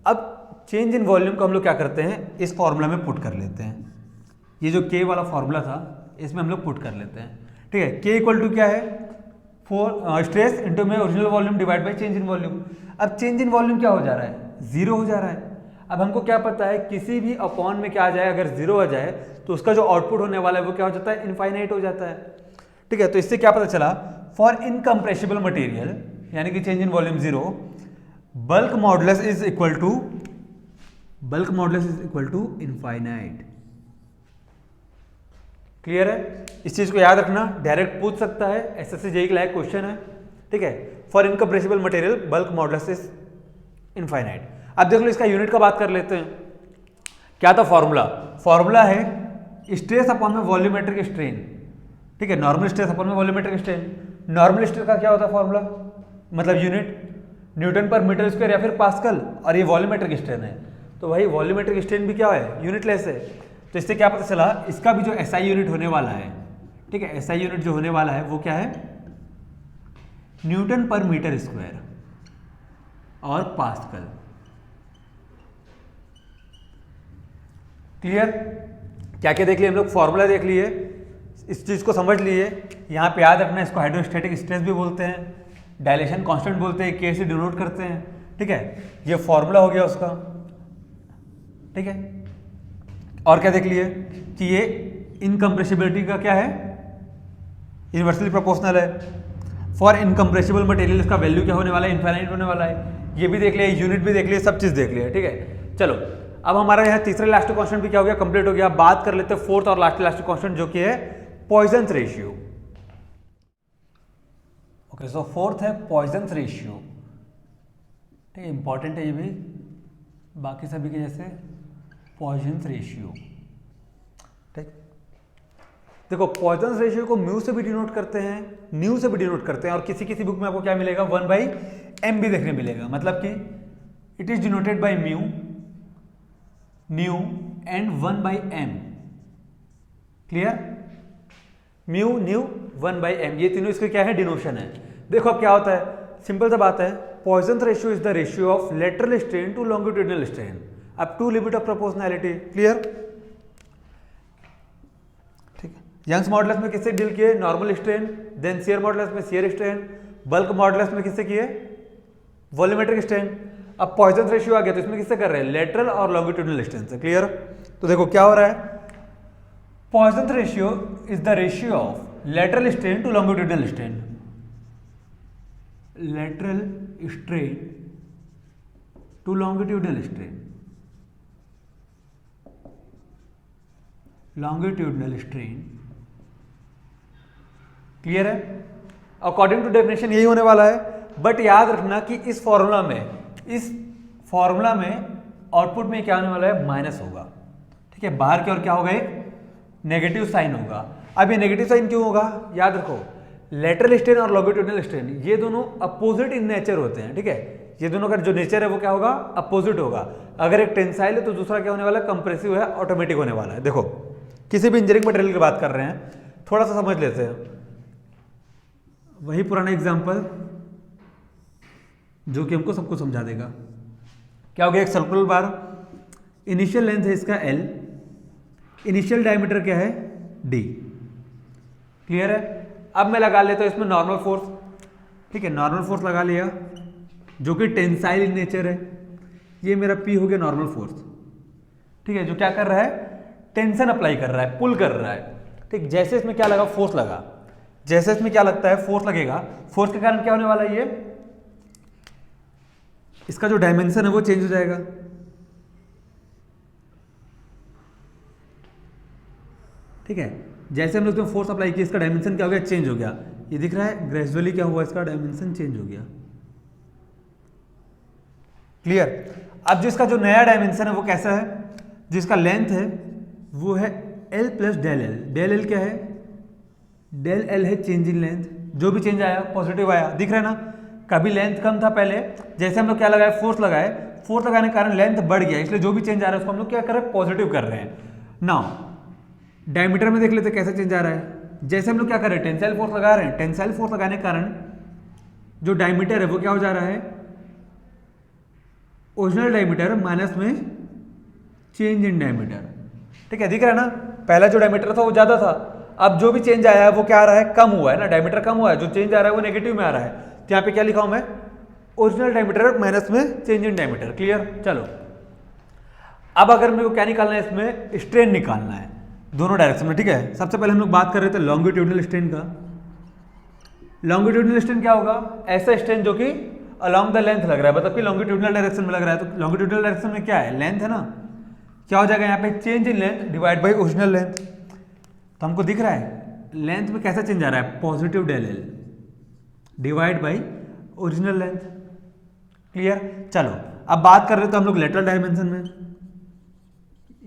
अब चेंज इन वॉल्यूम को हम लोग क्या करते हैं, इस फॉर्मूला में पुट कर लेते हैं। ये जो के वाला फॉर्मूला था इसमें हम लोग पुट कर लेते हैं, ठीक है। के इक्वल टू क्या है, स्ट्रेस इंटू में original volume divide by change in volume. अब चेंज इन वॉल्यूम क्या हो जा रहा है, जीरो हो जा रहा है। अब हमको क्या पता है, किसी भी अपॉन में क्या आ जाए, अगर जीरो आ जाए तो उसका जो आउटपुट होने वाला है वो क्या हो जाता है, इनफाइनाइट हो जाता है, ठीक है। तो इससे क्या पता चला, फॉर इनकम्प्रेसिबल मटेरियल यानी कि change in volume zero, bulk modulus is equal to, bulk modulus is equal to infinite. Clear है। इस चीज को याद रखना, डायरेक्ट पूछ सकता है, एसएससी जेईई का लायक क्वेश्चन है, ठीक है। For incompressible material bulk modulus is infinite. अब देख लो इसका यूनिट का बात कर लेते हैं। क्या था फॉर्मूला, फॉर्मूला है स्ट्रेस अपॉन में वॉल्यूमेट्रिक स्ट्रेन, ठीक है। नॉर्मल स्ट्रेस अपॉन में वॉल्यूमेट्रिक स्ट्रेन। नॉर्मल स्ट्रेस का क्या होता है फॉर्मूला, मतलब यूनिट न्यूटन पर मीटर स्क्वायर या फिर पास्कल, और ये वॉल्यूमेट्रिक स्ट्रेन है तो भाई वॉल्यूमेट्रिक स्ट्रेन भी क्या है, यूनिटलेस है। तो इससे क्या पता चला, इसका भी जो एसआई यूनिट होने वाला है, ठीक है, एसआई यूनिट जो होने वाला है वो क्या है, न्यूटन पर मीटर स्क्वायर और पास्कल। क्लियर। क्या क्या देख लिए हम लोग, फॉर्मूला देख लिए, इस चीज को समझ लिए। यहाँ पे याद रखना, इसको हाइड्रोस्टैटिक स्ट्रेस भी बोलते हैं, डायलेशन कांस्टेंट बोलते हैं, के से डिनोट करते हैं, ठीक है। ये फॉर्मूला हो गया उसका, ठीक है। और क्या देख लिए कि ये इनकम्प्रेसिबिलिटी का क्या है, इन्वर्सली प्रोपोर्शनल है। फॉर इनकम्प्रेसिबल मटेरियल इसका वैल्यू क्या होने वाला है, इनफाइनाइट होने वाला है। ये भी देख लिया, यूनिट भी देख लिया, सब चीज देख लिया, ठीक है। चलो अब हमारा यहाँ तीसरा इलास्टिक कांस्टेंट भी क्या हो गया, कंप्लीट हो गया। बात कर लेते हैं फोर्थ और लास्ट इलास्टिक कांस्टेंट जो कि है पॉइजन्स रेशियो। ओके, सो फोर्थ है पॉइजन्स रेशियो, ठीक है, इंपॉर्टेंट है ये भी बाकी सभी के जैसे, पॉइजन्स रेशियो, ठीक। देखो पॉइजन्स रेशियो को म्यू से भी डिनोट करते हैं, न्यू से भी डिनोट करते हैं, और किसी किसी बुक में आपको क्या मिलेगा, 1/m भी देखने मिलेगा। मतलब कि it is denoted by mu, new and 1/m। Clear. Mu, new, 1/m, ये तीनों इसके क्या है, डिनोशन है। देखो अब क्या होता है, सिंपल सा बात है, Poisson's ratio is the ratio of lateral strain to longitudinal strain. Up to limit of proportionality. Clear? ठीक है। यंग्स मॉडुलस में किससे डील किए? Normal strain. Then shear modulus में शियर स्ट्रेन। बल्क मॉडुलस में किससे किए? Volumetric strain. अब पॉइजन रेशियो आ गया तो इसमें किससे कर रहे हैं? लेटरल और लॉन्गिट्यूडिनल स्ट्रेन से। क्लियर? तो देखो क्या हो रहा है, Poisson ratio is the ratio of lateral strain to longitudinal strain. Lateral strain to longitudinal strain. Longitudinal strain. Clear है? अकॉर्डिंग टू डेफिनेशन यही होने वाला है, बट याद रखना कि इस फॉर्मूला में आउटपुट में क्या होने वाला है? माइनस होगा। ठीक है, बाहर की ओर क्या होगा? एक नेगेटिव साइन होगा। अब ये नेगेटिव साइन क्यों होगा? याद रखो, लेटरल स्ट्रेन और लॉन्गिट्यूडिनल स्ट्रेन ये दोनों अपोजिट इन नेचर होते हैं। ठीक है, ये दोनों का जो नेचर है वो क्या होगा? अपोजिट होगा। अगर एक टेंसाइल है तो दूसरा क्या होने वाला है? कंप्रेसिव है, ऑटोमेटिक होने वाला है। देखो किसी भी इंजीनियरिंग मटेरियल की बात कर रहे हैं, थोड़ा सा समझ लेते हैं। वही पुराना एग्जाम्पल जो कि हमको सब कुछ समझा देगा। क्या हो गया? एक सर्कुलर बार, इनिशियल लेंथ है इसका L, इनिशियल डायमीटर क्या है? D। क्लियर है? अब मैं लगा लेता हूं इसमें नॉर्मल फोर्स। ठीक है, नॉर्मल फोर्स लगा लिया जो कि टेंसाइल इन नेचर है। ये मेरा P हो गया नॉर्मल फोर्स। ठीक है, जो क्या कर रहा है? टेंशन अप्लाई कर रहा है, पुल कर रहा है। ठीक, जैसे इसमें क्या लगा? फोर्स लगा। जैसे इसमें क्या लगता है? फोर्स लगेगा। फोर्स के कारण क्या होने वाला है? ये इसका जो डायमेंशन है वो चेंज हो जाएगा। ठीक है, जैसे हमने उसमें फोर्स अप्लाई किया इसका डायमेंशन क्या हो गया? चेंज हो गया। ये दिख रहा है ग्रेजुअली क्या हुआ? इसका डायमेंशन चेंज हो गया। क्लियर? अब जिसका जो नया डायमेंशन है वो कैसा है? जिसका लेंथ है वो है L plus del L. Del L क्या है? डेल एल है चेंज इन लेंथ। जो भी चेंज आया पॉजिटिव आया। दिख रहा है ना? कभी लेंथ कम था पहले, जैसे हम लोग क्या लगाए? फोर्स लगाए। फोर्स लगाने के कारण लेंथ बढ़ गया, इसलिए जो भी चेंज आ रहा है उसको हम लोग क्या कर रहे हैं? पॉजिटिव कर रहे हैं। नाउ डायमीटर में देख लेते कैसे चेंज आ रहा है। जैसे हम लोग क्या कर रहे हैं? टेंसाइल फोर्स लगा रहे हैं। टेंसाइल फोर्स लगाने के कारण जो डायमीटर है वो क्या हो जा रहा है? ओरिजिनल डायमीटर माइनस में चेंज इन डायमीटर। ठीक है, दिख रहा है ना? पहला जो डायमीटर था वो ज्यादा था, अब जो भी चेंज आया है वो क्या आ रहा है? कम हुआ है ना? डायमीटर कम हुआ है, जो चेंज आ रहा है वो नेगेटिव में आ रहा है। तो यहाँ पे क्या लिखा हूं मैं? ओरिजिनल डायमीटर माइनस में चेंज इन डायमीटर। क्लियर? चलो अब अगर मेरे को क्या निकालना है? इसमें स्ट्रेन निकालना है दोनों डायरेक्शन में। ठीक है, सबसे पहले हम लोग बात कर रहे थे लॉन्गिट्यूडिनल स्ट्रेन का। लॉन्गिट्यूडिनल स्ट्रेन क्या होगा? ऐसा स्ट्रेन जो कि अलॉन्ग द लेंथ लग रहा है, मतलब कि लॉन्गिट्यूडिनल डायरेक्शन में लग रहा है। तो लॉन्गिट्यूडिनल डायरेक्शन में क्या है? लेंथ है ना? क्या हो जाएगा यहाँ पे? Change in length divide by original length. तो हमको दिख रहा है लेंथ में कैसा चेंज आ रहा है? Positive del L divide by original length. Clear? चलो अब बात कर रहे थे हम लोग लेटरल डायमेंशन में।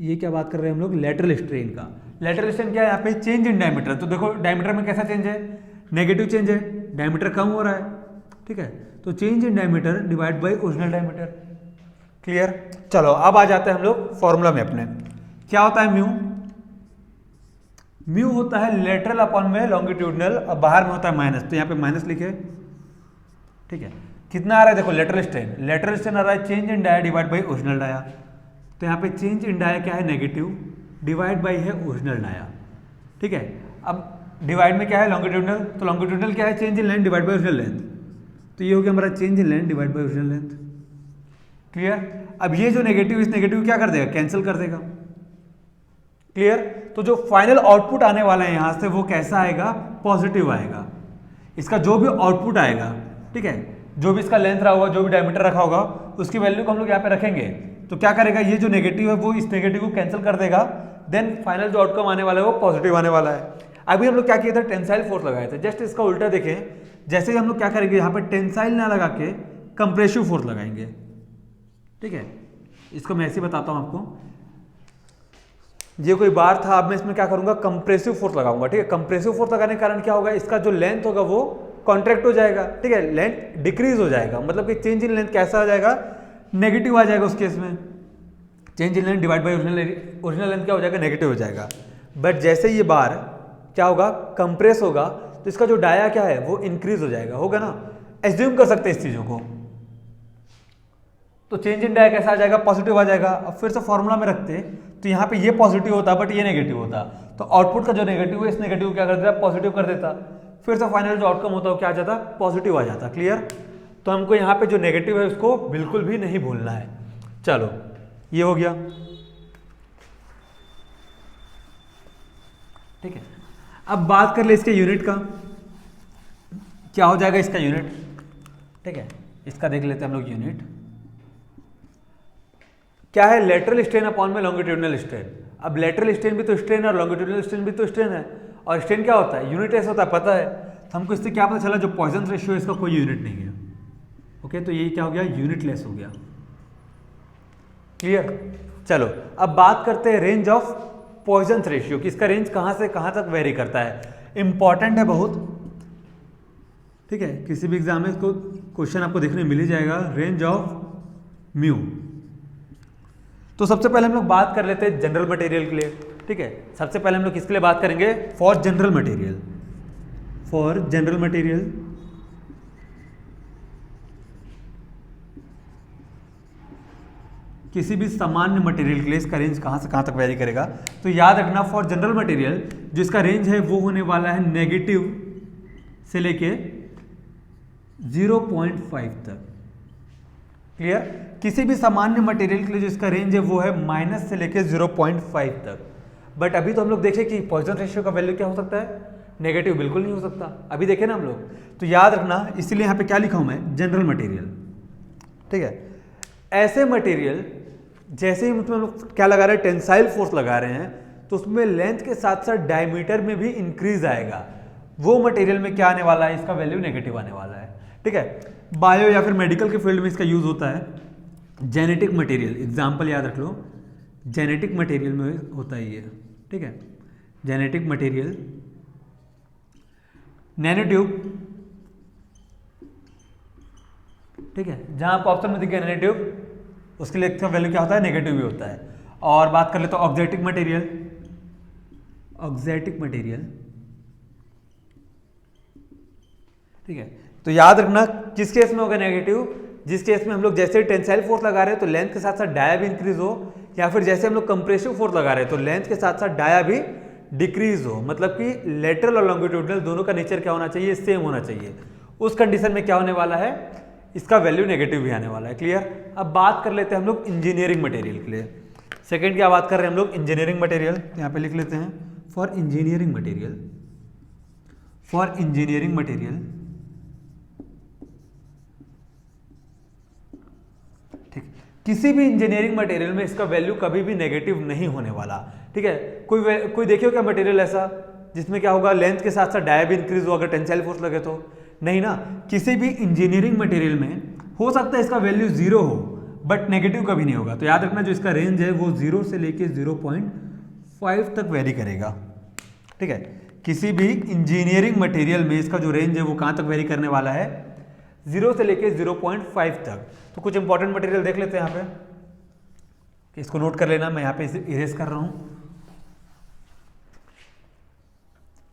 ये क्या बात कर रहे हैं हम लोग? लेटरल स्ट्रेन का। लेटरल स्ट्रेन क्या है? यहाँ पे चेंज इन डायमीटर। तो देखो डायमीटर में कैसा चेंज है? नेगेटिव चेंज है, डायमीटर कम हो रहा है। ठीक है, तो change in diameter divide by original diameter. Clear? चलो अब आ जाते हैं हम लोग फॉर्मूला में अपने। क्या होता है? म्यू। म्यू होता है लेटरल अपॉन में लॉन्गिट्यूडिनल, अब बाहर में होता है माइनस, तो यहाँ पे माइनस लिखे। ठीक है, कितना आ रहा है? देखो लेटरल स्ट्रेन। लेटरल स्ट्रेन आ रहा है change in dia divide by original dia. तो यहाँ पे चेंज इन डाया क्या है? नेगेटिव, डिवाइड बाई है ओरिजिनल डाया। ठीक है, अब डिवाइड में क्या है? लॉन्गिट्यूडिनल। तो लॉन्गिट्यूडिनल क्या है? Change in length divide by original length. तो ये हो गया हमारा change in length divide by original length. Clear? अब ये जो नेगेटिव इस नेगेटिव क्या कर देगा? कैंसिल कर देगा। क्लियर? तो जो फाइनल आउटपुट आने वाला है यहां से वो कैसा आएगा? पॉजिटिव आएगा। इसका जो भी आउटपुट आएगा, ठीक है, जो भी इसका लेंथ रहा होगा, जो भी डायमीटर रखा होगा, उसकी वैल्यू को हम लोग यहाँ पे रखेंगे। तो क्या करेगा? ये जो नेगेटिव है वो इस नेगेटिव को कैंसिल कर देगा, देन फाइनल जो आउटकम आने वाला है वो पॉजिटिव आने वाला है। अभी हम लोग क्या किया था? टेंसाइल फोर्स लगाए थे। जस्ट इसका उल्टा देखें, जैसे ही हम लोग क्या करेंगे यहाँ पे टेंसाइल ना लगा के कंप्रेसिव फोर्स लगाएंगे। ठीक है, इसको मैं ऐसे बताता हूँ आपको। ये कोई बार था, अब मैं इसमें क्या करूंगा? कंप्रेसिव फोर्स लगाऊंगा। ठीक है, कंप्रेसिव फोर्स लगाने के कारण क्या होगा? इसका जो लेंथ होगा वो कॉन्ट्रैक्ट हो जाएगा। ठीक है, लेंथ डिक्रीज हो जाएगा, मतलब कि चेंज इन लेंथ कैसा आ जाएगा? नेगेटिव आ जाएगा उस केस में। Change in length divide by original length क्या हो जाएगा? नेगेटिव हो जाएगा। बट जैसे ये बार क्या होगा? कंप्रेस होगा, तो इसका जो डाया क्या है वो इंक्रीज हो जाएगा। होगा ना? एज्यूम कर सकते हैं इस चीजों को। तो चेंज इन डाई कैसा आ जाएगा, पॉजिटिव आ जाएगा। अब फिर से फॉर्मूला में रखते तो यहाँ पे ये पॉजिटिव होता बट ये नेगेटिव होता, तो आउटपुट का जो नेगेटिव है इस नेगेटिव को क्या कर देता, पॉजिटिव कर देता। फिर से फाइनल जो आउटकम होता है वो क्या आ जाता, पॉजिटिव आ जाता। क्लियर। तो हमको यहाँ पे जो नेगेटिव है उसको बिल्कुल भी नहीं भूलना है। चलो ये हो गया, ठीक है। अब बात कर ले इसके यूनिट का, क्या हो जाएगा इसका यूनिट, ठीक है। इसका देख लेते हैं हम लोग यूनिट क्या है, लेटरल स्ट्रेन अपॉन में लॉन्गिट्यूडिनल स्ट्रेन। अब लेटरल स्ट्रेन भी तो स्ट्रेन है और लॉन्गिट्यूडिनल स्ट्रेन भी तो स्ट्रेन है, और स्ट्रेन क्या होता है, यूनिट एस होता है, पता है। तो हमको इससे क्या पता चला, जो पॉइजन रेशियो है इसका कोई यूनिट नहीं है। ओके, तो ये क्या हो गया, यूनिटलेस हो गया। क्लियर। चलो अब बात करते हैं रेंज ऑफ पॉइजन रेशियो कि इसका रेंज कहाँ से कहाँ तक वेरी करता है। इंपॉर्टेंट है बहुत, ठीक है। किसी भी एग्जाम में इसको क्वेश्चन आपको देखने मिल ही जाएगा, रेंज ऑफ म्यू। तो सबसे पहले हम लोग बात कर लेते हैं जनरल मटेरियल के लिए, ठीक है। सबसे पहले हम लोग किसके लिए बात करेंगे, for general material. For general material किसी भी सामान्य मटेरियल के लिए इसका रेंज कहाँ से कहाँ तक वेरी करेगा। तो याद रखना, फॉर जनरल मटेरियल जिसका रेंज है वो होने वाला है नेगेटिव से लेके 0.5 तक। क्लियर। किसी भी सामान्य मटेरियल के लिए जो इसका रेंज है वो है माइनस से लेके 0.5 तक। बट अभी तो हम लोग देखें कि पॉइजन रेशियो का वैल्यू क्या हो सकता है, नेगेटिव बिल्कुल नहीं हो सकता, अभी देखे ना हम लोग। तो याद रखना, इसीलिए यहाँ पे क्या लिखा हूँ मैं, जनरल मटेरियल, ठीक है। ऐसे मटेरियल जैसे ही उसमें हम लोग क्या लगा रहे हैं, टेंसाइल फोर्स लगा रहे हैं, तो उसमें लेंथ के साथ साथ डायमीटर में भी इंक्रीज आएगा। वो मटेरियल में क्या आने वाला है, इसका वैल्यू नेगेटिव आने वाला है, ठीक है। बायो या फिर मेडिकल के फील्ड में इसका यूज होता है। जेनेटिक मटेरियल, एग्जाम्पल याद रख लो, जेनेटिक मटेरियल में होता है ये, ठीक है। जेनेटिक मटेरियल, नैनो ट्यूब, ठीक है। जहां आपको ऑप्शन में दिख गया नैनो ट्यूब, उसके लिए इसका वैल्यू क्या होता है, नेगेटिव भी होता है। और बात कर ले तो ऑक्जेटिक मटेरियल, ऑक्जेटिक मटेरियल, ठीक है। तो याद रखना किस केस में होगा नेगेटिव, जिस केस में हम लोग जैसे टेंसाइल फोर्स लगा रहे हैं तो लेंथ के साथ साथ डाया भी इंक्रीज हो, या फिर जैसे हम लोग कंप्रेसिव फोर्स लगा रहे हैं तो लेंथ के साथ साथ डाया भी डिक्रीज हो। मतलब कि लेटरल और लॉन्गिट्यूडिनल दोनों का नेचर क्या होना चाहिए, सेम होना चाहिए। उस कंडीशन में क्या होने वाला है, इसका वैल्यू नेगेटिव भी आने वाला है। क्लियर। अब बात कर लेते हैं हम लोग इंजीनियरिंग मटेरियल के लिए। सेकेंड क्या बात कर रहे हैं हम लोग, इंजीनियरिंग मटेरियल। यहाँ पे लिख लेते हैं for engineering material, for engineering material, ठीक। किसी भी इंजीनियरिंग मटेरियल में इसका वैल्यू कभी भी नेगेटिव नहीं होने वाला, ठीक है। कोई देखियो क्या मटेरियल ऐसा जिसमें क्या होगा, लेंथ के साथ साथ डाया भी इंक्रीज हो अगर टेंसाइल फोर्स लगे तो, नहीं ना। किसी भी इंजीनियरिंग मटेरियल में हो सकता है इसका वैल्यू 0 हो बट नेगेटिव कभी नहीं होगा। तो याद रखना, जो इसका रेंज है वो 0 से लेके 0.5 तक वेरी करेगा, ठीक है। किसी भी इंजीनियरिंग मटेरियल में इसका जो रेंज है वो कहाँ तक वेरी करने वाला है, 0 से लेके 0.5 तक। तो कुछ इंपॉर्टेंट मटेरियल देख लेते हैं यहाँ पे, इसको नोट कर लेना, मैं यहाँ पे इसे इरेज कर रहा हूँ,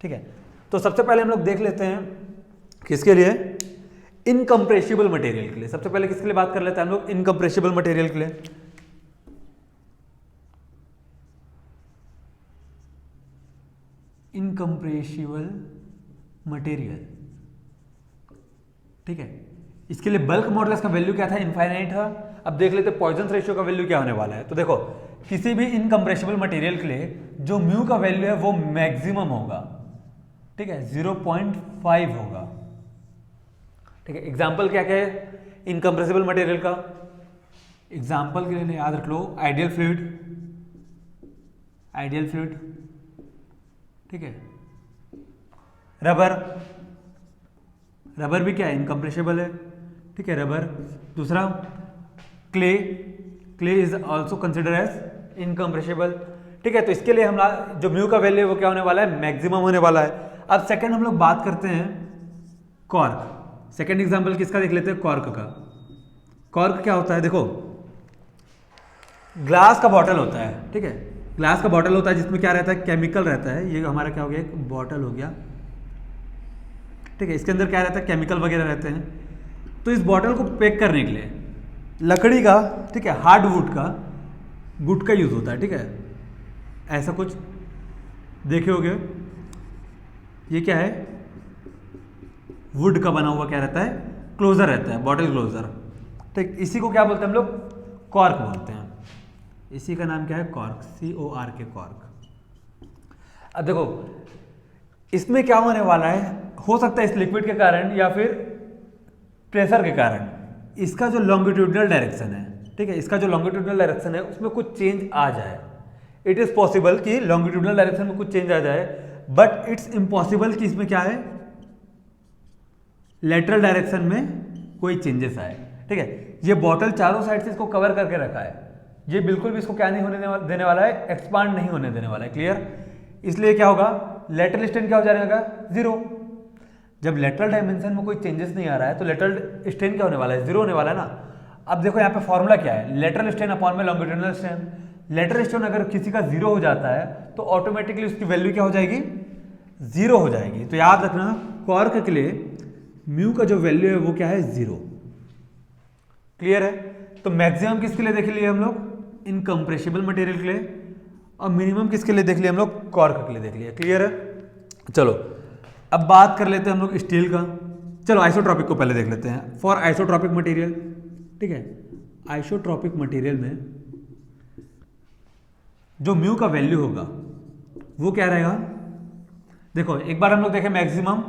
ठीक है। तो सबसे पहले हम लोग देख लेते हैं किसके लिए, इनकम्प्रेसिबल मटेरियल के लिए। सबसे पहले किसके लिए बात कर लेते हैं हम लोग, इनकम्प्रेसिबल मटेरियल के लिए। इनकम्प्रेसिबल मटेरियल, ठीक है। इसके लिए बल्क मॉडुलस का वैल्यू क्या था, इनफाइनाइट है। अब देख लेते हैं पॉइजन रेशियो का वैल्यू क्या होने वाला है। तो देखो, किसी भी इनकम्प्रेसिबल मटेरियल के लिए जो म्यू का वैल्यू है वो मैक्सिमम होगा, ठीक है, 0.5 होगा, ठीक है। एग्जाम्पल क्या क्या है इनकम्प्रेसिबल मटेरियल का, एग्जाम्पल के लिए याद रख लो, आइडियल फ्लूइड, आइडियल फ्लूइड, ठीक है। रबर, रबर भी क्या है, इनकम्प्रेसिबल है, ठीक है, रबर। दूसरा clay, clay is also consider as incompressible, ठीक है। तो इसके लिए हम जो म्यू का वैल्यू है वो क्या होने वाला है, मैक्सिमम होने वाला है। अब सेकंड हम लोग बात करते हैं कॉर्क। सेकंड एग्जांपल किसका देख लेते हैं, कॉर्क का। कॉर्क क्या होता है, देखो ग्लास का बॉटल होता है, ठीक है। ग्लास का बॉटल होता है जिसमें क्या रहता है, केमिकल रहता है। ये हमारा क्या हो गया, एक बॉटल हो गया, ठीक है। इसके अंदर क्या रहता है, केमिकल वगैरह रहते हैं। तो इस बॉटल को पैक करने के लिए लकड़ी का, ठीक है, हार्ड वुड का यूज होता है, ठीक है, ऐसा कुछ देखे होगे, ये क्या है, वुड का बना हुआ क्या रहता है, क्लोजर रहता है, बॉटल क्लोजर, ठीक, इसी को क्या बोलते हैं हम लोग, कॉर्क बोलते हैं, इसी का नाम क्या है, कॉर्क, CORK, कॉर्क। अब देखो इसमें क्या होने वाला है, हो सकता है इस लिक्विड के कारण या फिर प्रेशर के कारण इसका जो लॉन्गिट्यूडनल डायरेक्शन है, ठीक है, इसका जो लॉन्गिट्यूडनल डायरेक्शन है उसमें कुछ चेंज आ जाए। इट इज पॉसिबल कि लॉन्गिट्यूडनल डायरेक्शन में कुछ चेंज आ जाए, बट इट्स इम्पॉसिबल कि इसमें क्या है, लेटरल डायरेक्शन में कोई चेंजेस आए, ठीक है। ये बॉटल चारों साइड से इसको कवर करके रखा है, ये बिल्कुल भी इसको क्या नहीं होने देने वाला है, एक्सपांड नहीं होने देने वाला है, क्लियर। इसलिए क्या होगा, लेटरल स्ट्रेन क्या हो जाएगा, 0। जब लेटरल डायमेंशन में कोई चेंजेस नहीं आ रहा है तो लेटरल स्ट्रेन क्या होने वाला है, 0 होने वाला है ना। अब देखो यहाँ पे फॉर्मूला क्या है, लेटरल स्ट्रेन अपॉन में लॉन्गिट्यूडनल स्ट्रेन। लेटरल स्ट्रेन अगर किसी का 0 हो जाता है तो ऑटोमेटिकली उसकी वैल्यू क्या हो जाएगी, 0 हो जाएगी। तो याद रखना कॉर्क के लिए म्यू का जो वैल्यू है वो क्या है, 0, क्लियर है। तो मैक्सिमम किसके लिए देख लिए हम लोग, इनकम्प्रेसिबल मटेरियल के लिए, और मिनिमम किसके लिए देख लिया हम लोग, कॉर्क के लिए देख लिया, क्लियर है। चलो अब बात कर लेते हैं हम लोग स्टील का। चलो आइसोट्रॉपिक को पहले देख लेते हैं। फॉर आइसोट्रॉपिक मटेरियल, ठीक है, आइसोट्रॉपिक मटेरियल में जो म्यू का वैल्यू होगा वो क्या रहेगा, देखो एक बार हम लोग देखें मैक्सिमम,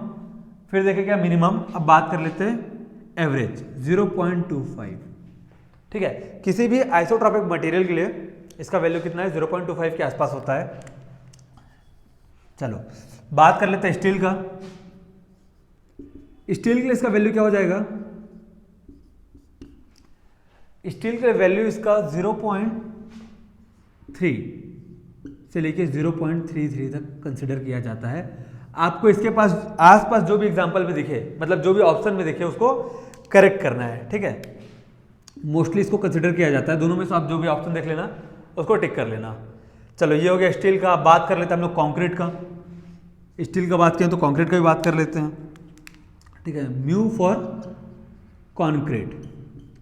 फिर देखें क्या मिनिमम, अब बात कर लेते हैं एवरेज 0.25, ठीक है। किसी भी आइसोट्रॉपिक मटेरियल के लिए इसका वैल्यू कितना है, 0.25 के आसपास होता है। चलो बात कर लेते हैं स्टील का। स्टील के लिए इसका वैल्यू क्या हो जाएगा, स्टील के लिए वैल्यू इसका 0.3 से लेके 0.33 तक कंसिडर किया जाता है। आपको इसके पास आसपास जो भी एग्जांपल में दिखे, मतलब जो भी ऑप्शन में दिखे उसको करेक्ट करना है, ठीक है। मोस्टली इसको कंसिडर किया जाता है, दोनों में से आप जो भी ऑप्शन देख लेना उसको टिक कर लेना। चलो ये हो गया स्टील का। बात कर लेते हैं हम लोग कंक्रीट का। स्टील का बात करें तो कंक्रीट का भी बात कर लेते हैं, ठीक है। म्यू फॉर कंक्रीट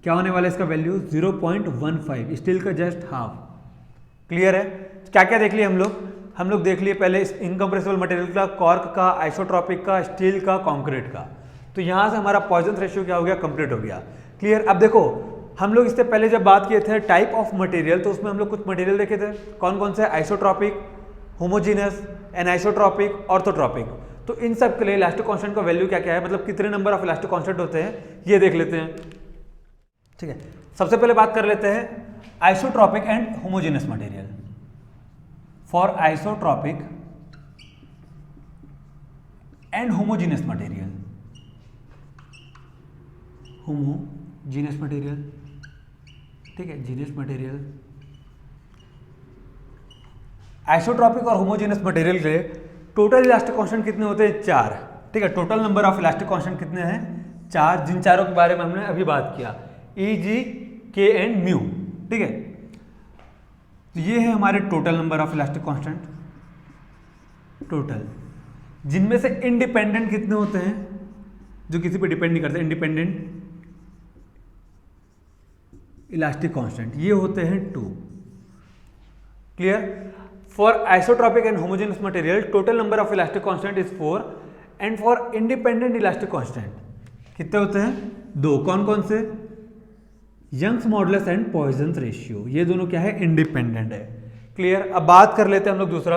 क्या होने वाला है, इसका वैल्यू 0.15, स्टील का जस्ट हाफ, क्लियर है। क्या क्या देख लिए हम लोग देख लिए पहले इनकम्प्रेसिबल मटेरियल का, कॉर्क का, आइसोट्रॉपिक का, स्टील का, कंक्रीट का। तो यहाँ से हमारा पॉइजन रेशियो क्या हो गया, कंप्लीट हो गया, क्लियर। अब देखो हम लोग इससे पहले जब बात किए थे टाइप ऑफ मटेरियल, तो उसमें हम लोग कुछ मटेरियल देखे थे, कौन कौन से, आइसोट्रॉपिक, होमोजीनियस, एनाइसोट्रॉपिक, ऑर्थोट्रॉपिक। तो इन सब के लिए इलास्टिक कांस्टेंट का वैल्यू क्या क्या है, मतलब कितने नंबर ऑफ इलास्टिक कांस्टेंट होते हैं, ये देख लेते हैं, ठीक है। सबसे पहले बात कर लेते हैं isotropic and homogeneous material. For isotropic and homogeneous material, homogeneous material, ठीक है, जीनियस मटेरियल। आइसोट्रॉपिक और होमोजीनियस मटेरियल के टोटल इलास्टिक कांस्टेंट कितने होते हैं, 4, ठीक है। Total number of elastic constant कितने हैं, 4, जिन चारों के बारे में हमने अभी बात किया, E, G, K and mu, ठीक है। तो ये है हमारे total number of elastic constant, total, जिनमें से इंडिपेंडेंट कितने होते हैं, जो किसी पे डिपेंड नहीं करते, इंडिपेंडेंट इलास्टिक कांस्टेंट ये होते हैं 2, clear. For isotropic and homogeneous material total number of elastic constant is 4 and for independent elastic constant कितने होते हैं, 2। कौन कौन से, Young's modulus and Poisson ratio, ये दोनों क्या है, इंडिपेंडेंट है, क्लियर। अब बात कर लेते हैं हम लोग दूसरा,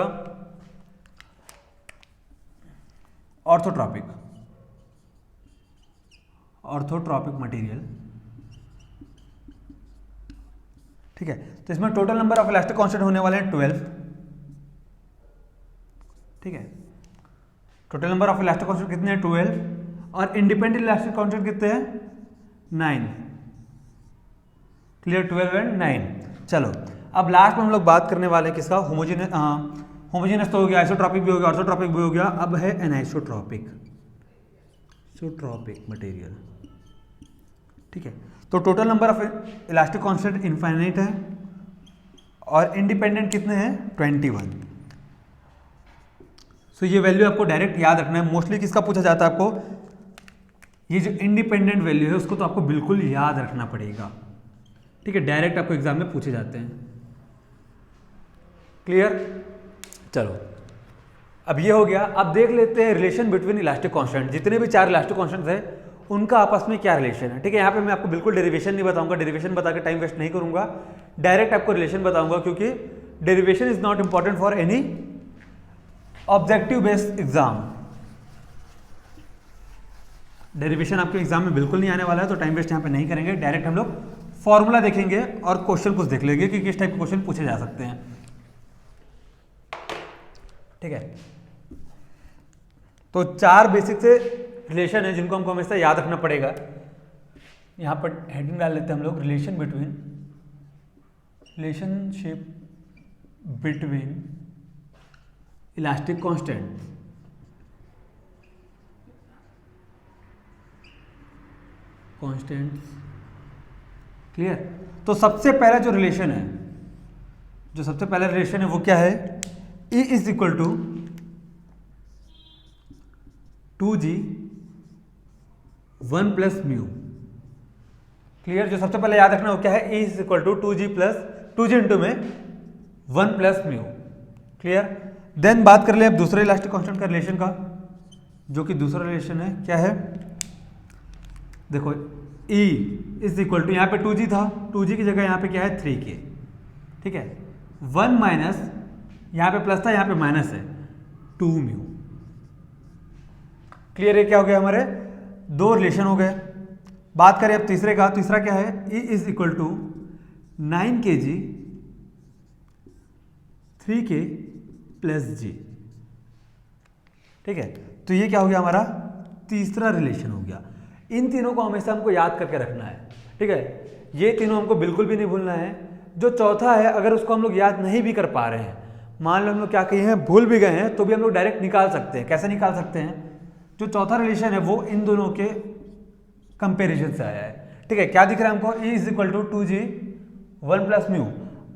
ऑर्थोट्रॉपिक, ऑर्थोट्रॉपिक मटेरियल, ठीक है। तो इसमें total number of elastic constant होने वाले हैं 12, ठीक है। Total number of elastic constant कितने हैं, 12, और इंडिपेंडेंट इलास्टिक कांस्टेंट कितने हैं, 9, क्लियर, 12 एंड 9। चलो अब लास्ट में हम लोग बात करने वाले हैं किसका, होमोजेनियस, होमोजेनियस तो हो गया, आइसोट्रॉपिक भी हो गया, ऑर्थोट्रॉपिक भी हो गया, अब है एनाइसोट्रॉपिक, आइसोट्रॉपिक मटेरियल, ठीक है। तो total number of elastic constant infinite है और इंडिपेंडेंट कितने हैं, 21। सो ये वैल्यू आपको डायरेक्ट याद रखना है। मोस्टली किसका पूछा जाता है आपको, ये जो इंडिपेंडेंट वैल्यू है उसको तो आपको बिल्कुल याद रखना पड़ेगा, ठीक है, डायरेक्ट आपको एग्जाम में पूछे जाते हैं। क्लियर? चलो अब ये हो गया। अब देख लेते हैं रिलेशन बिटवीन इलास्टिक कांस्टेंट। जितने भी 4 इलास्टिक कांस्टेंट है उनका आपस में क्या रिलेशन है। ठीक है, यहाँ पे मैं आपको बिल्कुल डेरिवेशन नहीं बताऊंगा, डेरिवेशन बता के टाइम वेस्ट नहीं करूंगा, डायरेक्ट आपको रिलेशन बताऊंगा, क्योंकि derivation is not important for any objective based exam. Derivation आपके एग्जाम में बिल्कुल नहीं आने वाला है, तो टाइम वेस्ट यहाँ पे नहीं करेंगे, डायरेक्ट हम लोग फॉर्मूला देखेंगे और क्वेश्चन कुछ देख लेंगे कि किस टाइप के क्वेश्चन पूछे जा सकते हैं। ठीक है, तो 4 बेसिक से रिलेशन है जिनको हमको हमेशा याद रखना पड़ेगा। यहाँ पर हेडिंग डाल लेते हैं हम लोग, relationship between elastic constant clear? तो सबसे पहला जो रिलेशन है, वो क्या है? E is equal to 2G 1 plus mu. Clear? जो सबसे पहले याद रखना वो क्या है? E is equal to 2G into में 1 प्लस म्यू। क्लियर? देन बात कर ले अब दूसरे इलास्टिक कांस्टेंट का रिलेशन का, जो कि दूसरा रिलेशन है क्या है? देखो E इज इक्वल टू, यहाँ पे 2G था, 2G की जगह यहाँ पे क्या है? 3K। ठीक है, 1 माइनस, यहाँ पे प्लस था यहाँ पे माइनस है, 2 म्यू। क्लियर है? क्या हो गया? हमारे 2 रिलेशन हो गए। बात करें अब तीसरे का, तीसरा क्या है? E is equal to 9kg 3K plus G। ठीक है, तो ये क्या हो गया? हमारा तीसरा रिलेशन हो गया। इन तीनों को हमेशा हमको याद करके रखना है। ठीक है, ये तीनों हमको बिल्कुल भी नहीं भूलना है। जो चौथा है, अगर उसको हम लोग याद नहीं भी कर पा रहे हैं, मान लो हम लोग क्या किए हैं, भूल भी गए हैं, तो भी हम लोग डायरेक्ट निकाल सकते हैं। कैसे निकाल सकते हैं? जो चौथा रिलेशन है वो इन दोनों के कंपेरिजन से आया है। ठीक है, क्या दिख रहा है हमको? E is equal to 2G 1 plus mu.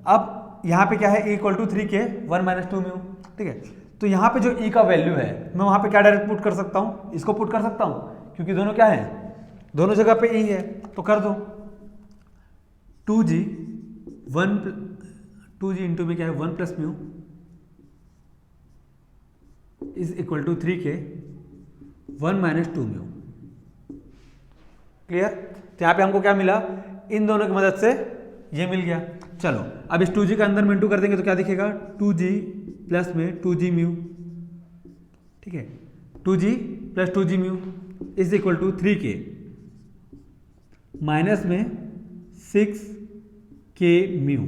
अब यहाँ पे क्या है? E equal to 3K 1 minus 2 mu. ठीक है, तो यहाँ पे जो E का वैल्यू है, मैं वहाँ पे क्या डायरेक्ट पुट कर सकता हूँ? इसको पुट कर सकता हूँ, क्योंकि दोनों क्या है? दोनों जगह पे E है, तो कर दो। 2G इंटू में क्या है? 1 plus mu is equal to 3K 1 minus 2 mu. Clear? तो यहाँ पे हमको क्या मिला? इन दोनों की मदद से ये मिल गया। चलो अब इस 2G का अंदर में इंटू कर देंगे तो क्या दिखेगा? 2G प्लस में 2G म्यू। ठीक है, 2G plus 2G mu is equal to 3K minus में 6K म्यू।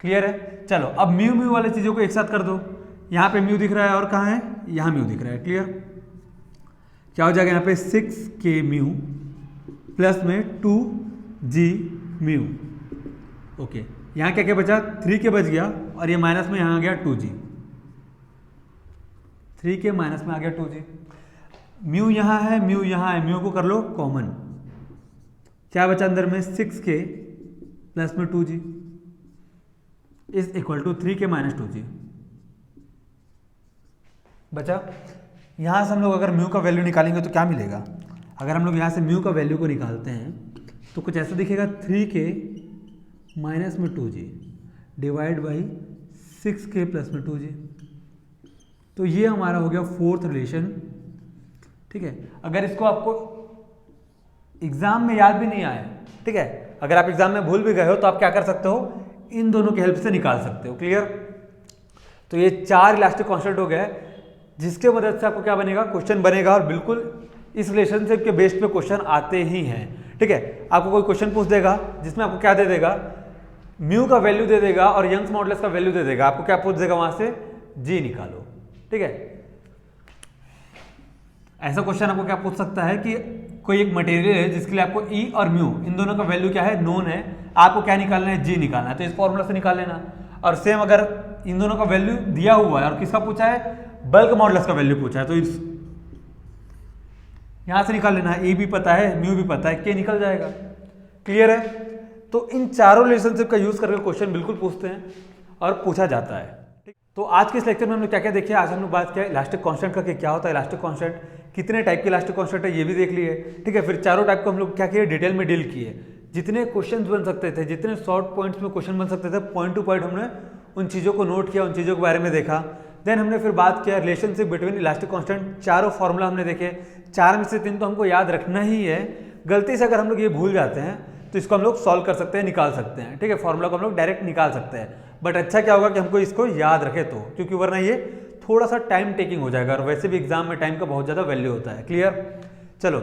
क्लियर है? चलो अब म्यू म्यू वाले चीज़ों को एक साथ कर दो। यहाँ पे म्यू दिख रहा है और कहाँ है? यहाँ म्यू दिख रहा है। क्लियर? क्या हो जाएगा? यहाँ पे 6K म्यू प्लस में 2G म्यू। ओके, यहाँ क्या क्या बचा? 3K बच गया और ये माइनस में यहाँ आ गया 2G। 3K माइनस में आ गया 2G। म्यू यहाँ है, म्यू यहाँ है, म्यू को कर लो कॉमन। क्या बचा अंदर में? 6K प्लस में 2G is equal to 3K minus 2G बचा। यहाँ से हम लोग अगर म्यू का वैल्यू निकालेंगे तो क्या मिलेगा? अगर हम लोग यहाँ से म्यू का वैल्यू को निकालते हैं तो कुछ ऐसा दिखेगा, 3K माइनस में 2G divide by 6K plus में 2G। तो ये हमारा हो गया 4th रिलेशन। ठीक है, अगर इसको आपको एग्जाम में याद भी नहीं आए, ठीक है, अगर आप एग्जाम में भूल भी गए हो तो आप क्या कर सकते हो? इन दोनों की हेल्प से निकाल सकते हो। क्लियर? तो ये 4 इलास्टिक कांस्टेंट हो गए, जिसके मदद से आपको क्या बनेगा? क्वेश्चन बनेगा। और बिल्कुल इस रिलेशनशिप के बेस पे क्वेश्चन आते ही हैं। ठीक है, आपको कोई क्वेश्चन पूछ देगा जिसमें आपको क्या दे देगा? म्यू का वैल्यू दे देगा और यंग्स मॉडुलस का वैल्यू दे देगा। आपको क्या पूछ देगा वहां से? G निकालो। ठीक है, ऐसा क्वेश्चन आपको क्या पूछ सकता है कि कोई एक मटेरियल है जिसके लिए आपको E और म्यू इन दोनों का वैल्यू क्या है? नोन है, आपको क्या निकालना है? G निकालना है। तो इस फॉर्मूला से निकाल लेना। और सेम अगर इन दोनों का वैल्यू दिया हुआ है और किसका पूछा है? बल्क मॉडुलस का वैल्यू पूछा है, तो इस यहां से निकाल लेना है। E भी पता है, म्यू भी पता है, K निकल जाएगा। क्लियर है? तो इन चारों रिलेशनशिप का यूज करके क्वेश्चन बिल्कुल पूछते हैं और पूछा जाता है। ठीक, तो आज के इस लेक्चर में हमने क्या क्या देखा? आज हमने बात किया इलास्टिक कांस्टेंट का कि क्या होता है इलास्टिक कांस्टेंट, कितने टाइप के इलास्टिक कांस्टेंट है ये भी देख लिए। ठीक है, फिर चारों टाइप को हम लोग क्या किए? डिटेल में डील किए। जितने क्वेश्चंस बन सकते थे, जितने शॉर्ट पॉइंट्स में क्वेश्चन बन सकते थे, पॉइंट टू पॉइंट हमने उन चीज़ों को नोट किया, उन चीज़ों के बारे में देखा। देन हमने फिर बात किया रिलेशनशिप बिटवीन इलास्टिक कांस्टेंट, चारों फॉर्मूला हमने देखे, 4 में से 3 तो हमको याद रखना ही है। गलती से अगर हम लोग ये भूल जाते हैं तो इसको हम लोग सॉल्व कर सकते हैं, निकाल सकते हैं, ठीक है, फॉर्मूला को हम लोग डायरेक्ट निकाल सकते हैं। बट अच्छा क्या होगा कि हमको इसको याद रखे तो, क्योंकि वरना ये थोड़ा सा टाइम टेकिंग हो जाएगा, और वैसे भी एग्जाम में टाइम का बहुत ज़्यादा वैल्यू होता है। क्लियर? चलो,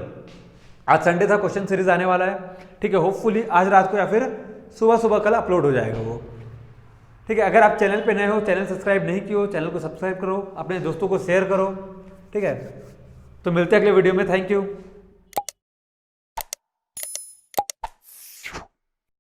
आज संडे था, क्वेश्चन सीरीज आने वाला है, ठीक है, होपफुली आज रात को या फिर सुबह सुबह कल अपलोड हो जाएगा वो, ठीक है। अगर आप चैनल पे नए हो, चैनल सब्सक्राइब नहीं किए हो, चैनल को सब्सक्राइब करो, अपने दोस्तों को शेयर करो, ठीक है। तो मिलते हैं अगले वीडियो में, थैंक यू।